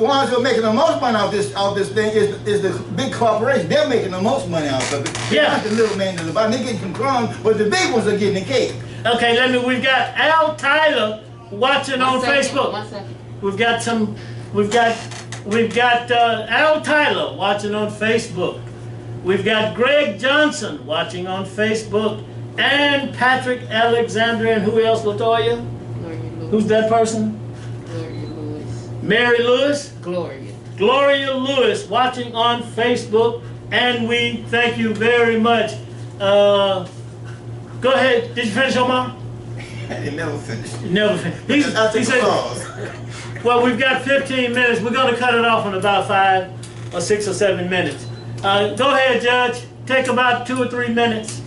on. are making the most money off this thing is the big corporation. They're making the most money off of it. Yeah. Not the little man in the bottom. They're getting some crumbs, but the big ones are getting the cake. Okay, we've got Al Tyler watching on Facebook. 1 second. We've got Al Tyler watching on Facebook. We've got Greg Johnson watching on Facebook, and Patrick Alexander, and who else, Latoya? Gloria Lewis. Who's that person? Gloria Lewis. Mary Lewis? Gloria. Gloria Lewis watching on Facebook, and we thank you very much. Go ahead. Did you finish, Omar? They never finished. Never finished. He said, Pause. well, we've got 15 minutes. We're going to cut it off in about 5 or 6 or 7 minutes. Go ahead, Judge. Take about 2 or 3 minutes.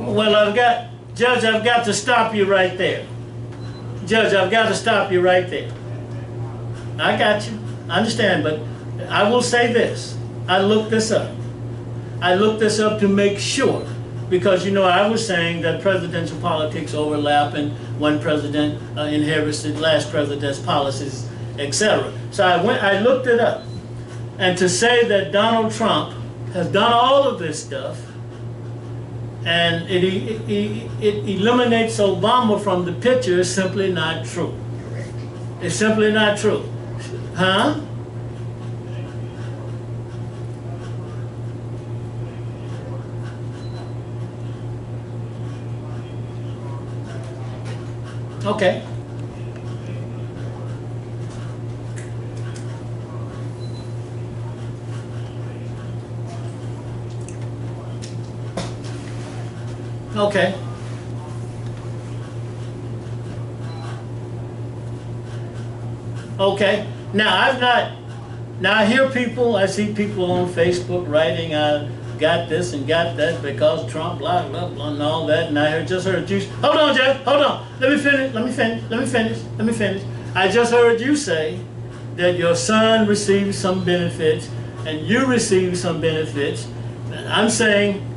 Well, Judge, I've got to stop you right there. Judge, I've got to stop you right there. I got you. I understand, but I will say this. I looked this up. I looked this up to make sure, because, you know, I was saying that presidential politics overlap and one president inherits the last president's policies, etc. So I looked it up. And to say that Donald Trump has done all of this stuff, and it eliminates Obama from the picture is simply not true. It's simply not true. Huh? Okay. Okay. Okay. Now I hear people, I see people on Facebook writing, I got this and got that because Trump, blah, blah, blah, and all that, and I just heard you, hold on, Jeff, hold on, let me finish. I just heard you say that your son received some benefits and you received some benefits. I'm saying,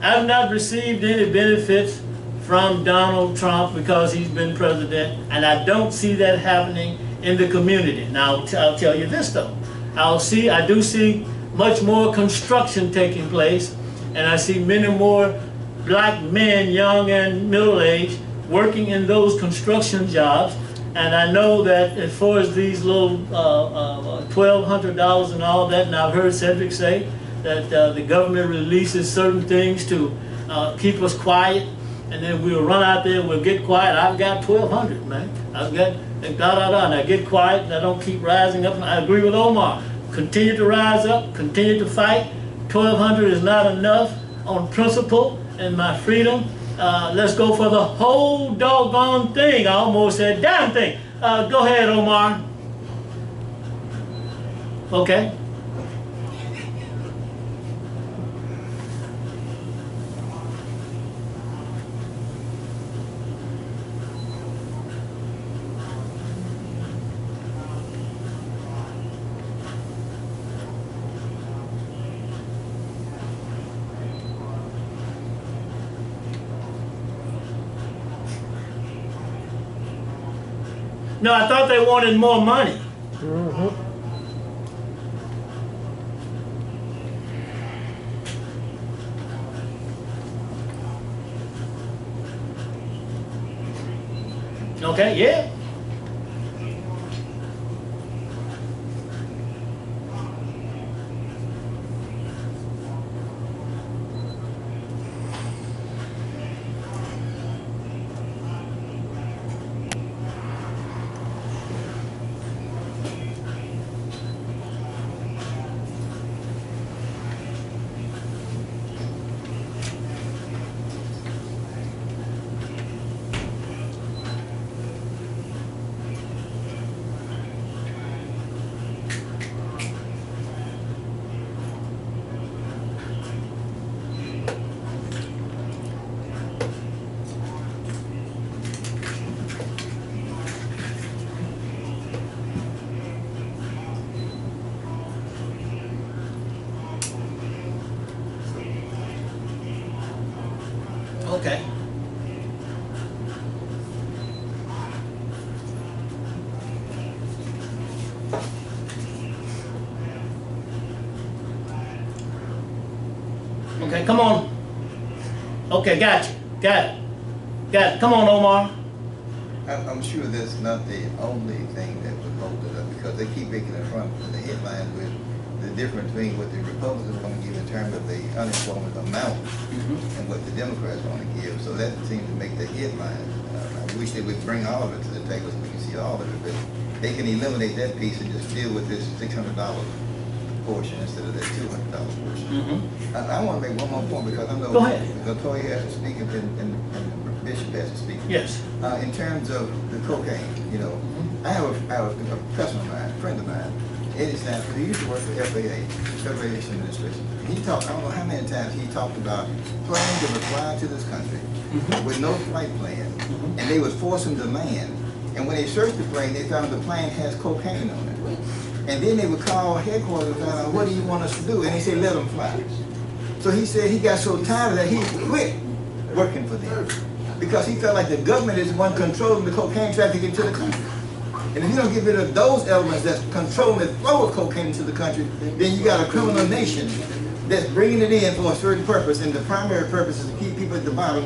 I've not received any benefits from Donald Trump because he's been president, and I don't see that happening in the community. Now, I'll tell you this though. I do see much more construction taking place, and I see many more black men, young and middle-aged, working in those construction jobs. And I know that as far as these little $1,200 and all that, and I've heard Cedric say that the government releases certain things to keep us quiet, and then we'll run out there and we'll get quiet. I've got 1,200, man. I've got and I get quiet and I don't keep rising up. I agree with Omar. Continue to rise up, continue to fight. 1,200 is not enough on principle and my freedom. Let's go for the whole doggone thing. I almost said damn thing. Go ahead, Omar. Okay. No, I thought they wanted more money. Mm-hmm. Okay, yeah. Okay. Okay, come on. Okay, got you. Got it. Got it. Come on, Omar. I'm sure that's not the only thing that would hold it up, because they keep making it front of the headline with the difference between what the Republicans want to give in terms of the unemployment amount and what the Democrats want to give. So that seems to make the headline. I wish they would bring all of it to the table so we can see all of it, but they can eliminate that piece and just deal with this $600 portion instead of that $200 portion. I want to make one more point, because I know Go ahead. Latoya has to speak and Bishop has to speak. Yes. In terms of the cocaine, you know, I have a cousin of mine, a friend of mine, Eddie Stanford. He used to work for FAA, Federal Aviation Administration. He talked, I don't know how many times he talked about planes that would fly to this country with no flight plan, and they would force him to land. And when they searched the plane, they found the plane has cocaine on it. And then they would call headquarters and find out, what do you want us to do? And he said, let them fly. So he said he got so tired of that, he quit working for them, because he felt like the government is the one controlling the cocaine traffic into the country. And if you don't get rid of those elements that's controlling the flow of cocaine into the country, then you got a criminal nation that's bringing it in for a certain purpose, and the primary purpose is to keep people at the bottom,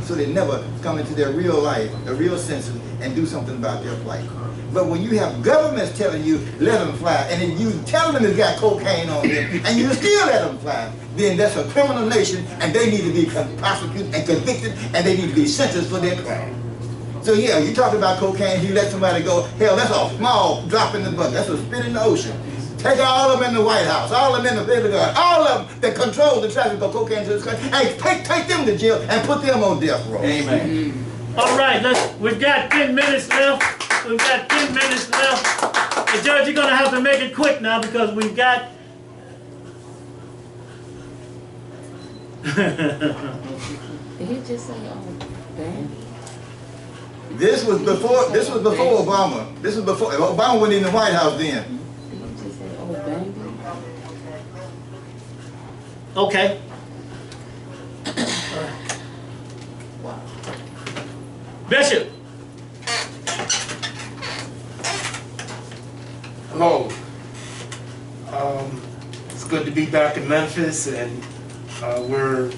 so they never come into their real life, their real senses, and do something about their plight. But when you have governments telling you, let them fly, and then you tell them it's got cocaine on them, and you still let them fly, then that's a criminal nation, and they need to be prosecuted and convicted, and they need to be sentenced for their crime. So yeah, you talk about cocaine, you let somebody go, hell, that's a small drop in the bucket, that's a spit in the ocean. Take all of them in the White House, all of them in the Pentagon, all of them that control the traffic of cocaine to this country, hey, take them to jail and put them on death row. Amen. All right, we've got 10 minutes left. We've got 10 minutes left. The Judge, you're going to have to make it quick now, because we've got... Did he just say, oh, damn? This was before Obama. This was before, Obama wasn't in the White House then. Did he just say, oh, baby? Okay. Bishop. Hello. It's good to be back in Memphis, and we're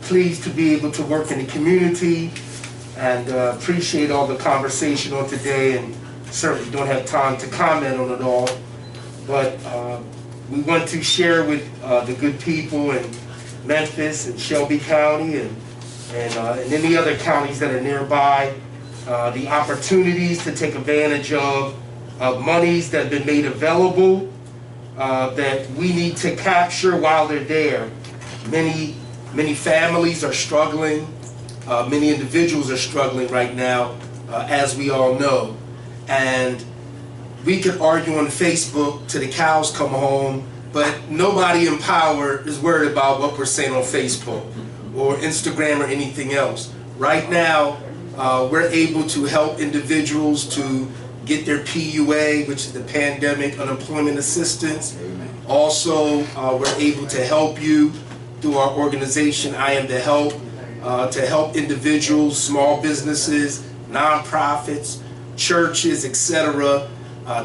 pleased to be able to work in the community, and appreciate all the conversation on today, and certainly don't have time to comment on it all. But we want to share with the good people in Memphis and Shelby County and any other counties that are nearby the opportunities to take advantage of monies that have been made available that we need to capture while they're there. Many families are struggling. Many individuals are struggling right now, as we all know. And we could argue on Facebook till the cows come home, but nobody in power is worried about what we're saying on Facebook or Instagram or anything else. Right now, we're able to help individuals to get their PUA, which is the Pandemic Unemployment Assistance. Also, we're able to help you through our organization, I Am the Help, to help individuals, small businesses, nonprofits, churches, etc.,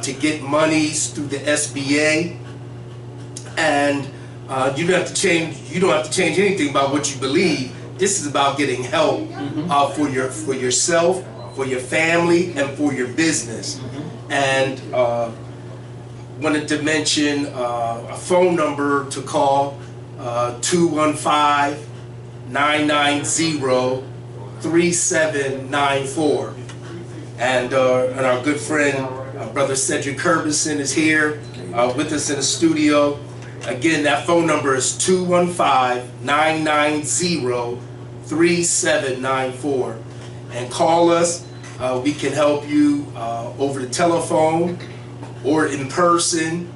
to get monies through the SBA. And you don't have to change anything about what you believe. This is about getting help for yourself, for your family, and for your business. And wanted to mention a phone number to call, 215-990-3794. And our good friend, Brother Cedric Curbison, is here with us in the studio. Again, that phone number is 215-990-3794. And call us. We can help you over the telephone or in person.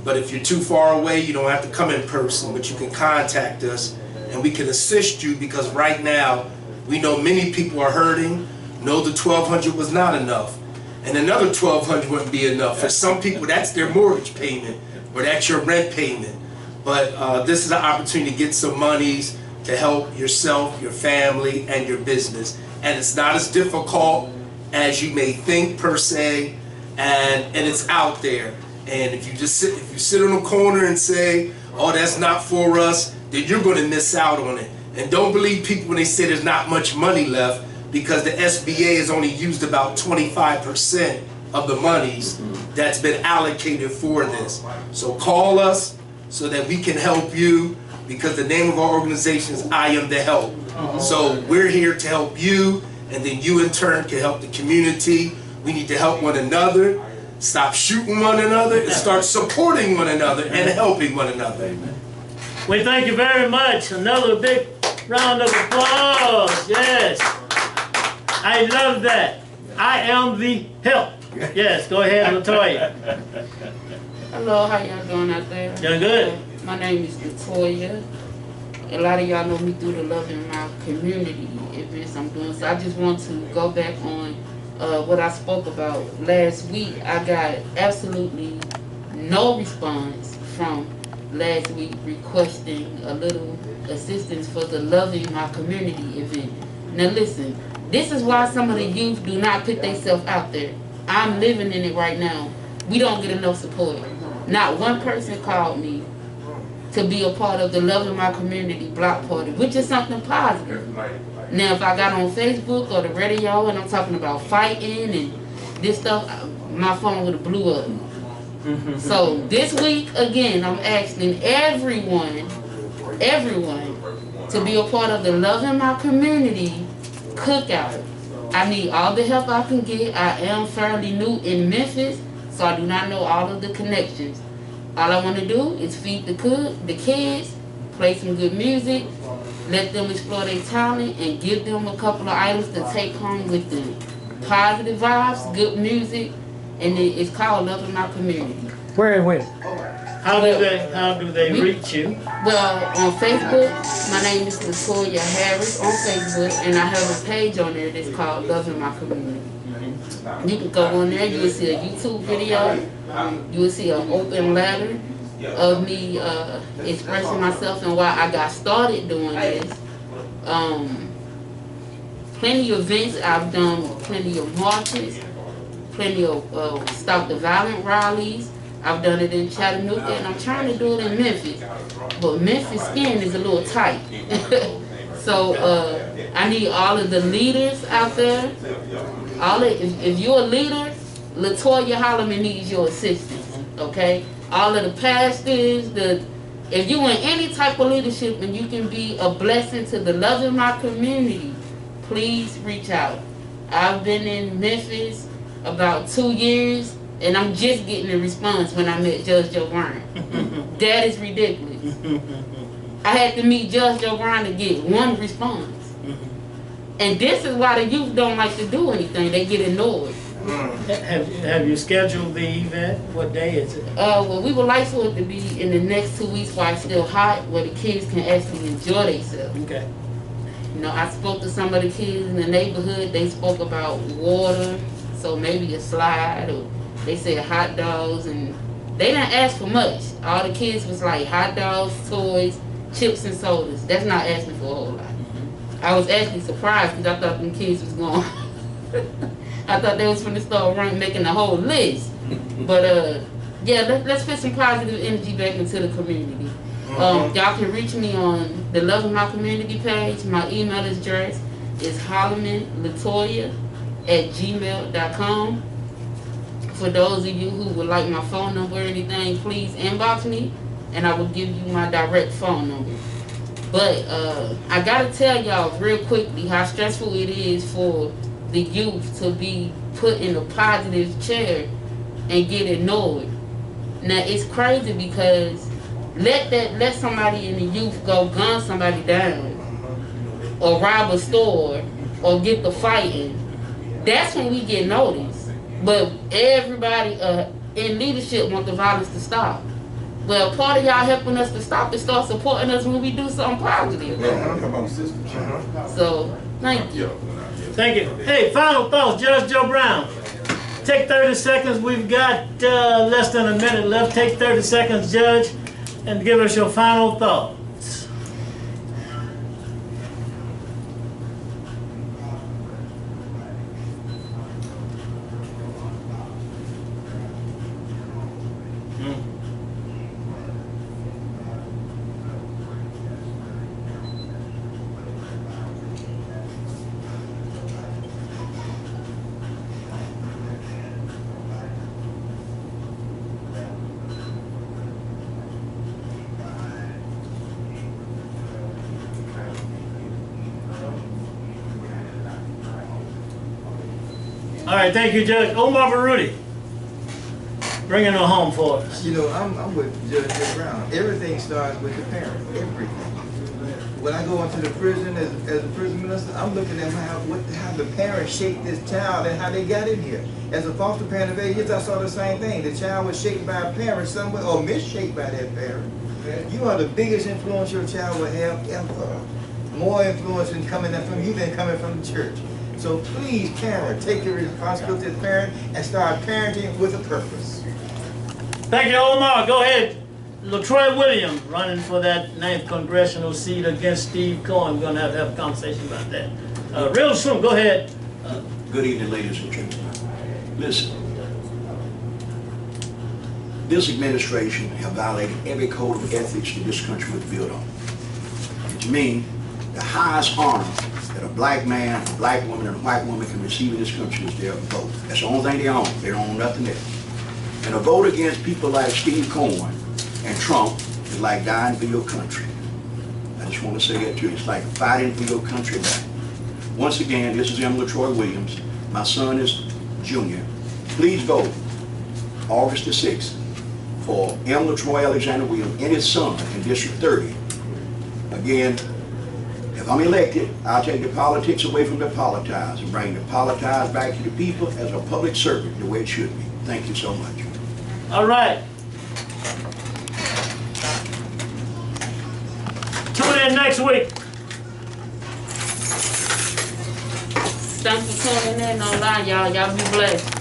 But if you're too far away, you don't have to come in person, but you can contact us and we can assist you, because right now we know many people are hurting. No, the $1,200 was not enough. And another $1,200 wouldn't be enough. For some people, that's their mortgage payment or that's your rent payment. But this is an opportunity to get some monies to help yourself, your family, and your business. And it's not as difficult as you may think per se, and it's out there. And if you sit on a corner and say, oh, that's not for us, then you're going to miss out on it. And don't believe people when they say there's not much money left, because the SBA has only used about 25% of the monies that's been allocated for this. So call us so that we can help you, because the name of our organization is I Am the Help. So we're here to help you, and then you in turn can help the community. We need to help one another, stop shooting one another, and start supporting one another and helping one another. We thank you very much. Another big round of applause. Yes. I love that. I am the help. Yes, go ahead, Latoya. Hello, how y'all doing out there? Doing good. My name is Latoya. A lot of y'all know me through the Loving My Community events I'm doing. So I just want to go back on what I spoke about last week. I got absolutely no response from last week requesting a little assistance for the Loving My Community event. Now listen, this is why some of the youth do not put themselves out there. I'm living in it right now. We don't get enough support. Not one person called me to be a part of the Loving My Community block party, which is something positive. Now, if I got on Facebook or the radio and I'm talking about fighting and this stuff, my phone would have blew up. So this week, again, I'm asking everyone to be a part of the Loving My Community cookout. I need all the help I can get. I am fairly new in Memphis, so I do not know all of the connections. All I want to do is feed the kids, play some good music, let them explore their talent, and give them a couple of items to take home with them. Positive vibes, good music, and it's called Loving My Community. Where and when? How do they reach you? Well, on Facebook, my name is Latoya Harris on Facebook, and I have a page on there that's called Loving My Community. You can go on there, you will see a YouTube video, you will see an open letter of me expressing myself and why I got started doing this. Plenty of events, I've done plenty of marches, plenty of Stop the Violent rallies. I've done it in Chattanooga, and I'm trying to do it in Memphis. But Memphis skin is a little tight. So I need all of the leaders out there. If you're a leader, Latoya Holloman needs your assistance, okay? All of the pastors, if you in any type of leadership and you can be a blessing to the Loving My Community, please reach out. I've been in Memphis about 2 years, and I'm just getting a response when I met Judge Joe Brown. That is ridiculous. I had to meet Judge Joe Brown to get one response. And this is why the youth don't like to do anything. They get annoyed. Have you scheduled the event? What day is it? Well, we would like for it to be in the next 2 weeks while it's still hot, where the kids can actually enjoy themselves. Okay. You know, I spoke to some of the kids in the neighborhood. They spoke about water, so maybe a slide, or they said hot dogs, and they didn't ask for much. All the kids was like hot dogs, toys, chips, and sodas. That's not asking for a whole lot. I was actually surprised because I thought them kids was going. I thought they was going to start making a whole list. But yeah, let's put some positive energy back into the community. Y'all can reach me on the Loving My Community page. My email address is hollomanlatoya@gmail.com. For those of you who would like my phone number or anything, please inbox me, and I will give you my direct phone number. But I gotta tell y'all real quickly how stressful it is for the youth to be put in a positive chair and get ignored. Now it's crazy because let somebody in the youth go gun somebody down, or rob a store, or get the fighting. That's when we get noticed. But everybody in leadership want the violence to stop. Well, part of y'all helping us to stop is start supporting us when we do something positive. So, thank you. Thank you. Hey, final thoughts, Judge Joe Brown. Take 30 seconds. We've got less than a minute left. Take 30 seconds, Judge, and give us your final thoughts. All right, thank you, Judge. Omar Baruti, bringing it home for us. You know, I'm with Judge Brown. Everything starts with the parent. Everything. When I go into the prison as a prison minister, I'm looking at how the parents shaped this child and how they got in here. As a foster parent of 8 years, I saw the same thing. The child was shaped by a parent somewhere, or misshaped by that parent. You are the biggest influence your child will have ever. More influence than coming from you than coming from the church. So please, parent, take your responsibility as a parent and start parenting with a purpose. Thank you, Omar. Go ahead. LaTroy Williams running for that 9th congressional seat against Steve Cohen. We're going to have a conversation about that. Real soon, go ahead. Good evening, ladies and gentlemen. Listen, this administration have violated every code of ethics that this country was built on. Which means the highest honor that a black man, a black woman, and a white woman can receive in this country is their vote. That's the only thing they own. They don't own nothing else. And a vote against people like Steve Cohen and Trump is like dying for your country. I just want to say that to you. It's like fighting for your country back. Once again, this is M. LaTroy Williams. My son is Junior. Please vote August the 6th for M. LaTroy Alexander Williams and his son in District 30. Again, if I'm elected, I'll take the politics away from the politics and bring the politics back to the people as a public servant the way it should be. Thank you so much. All right. Tune in next week. Thanks for tuning in online, y'all. Y'all be blessed.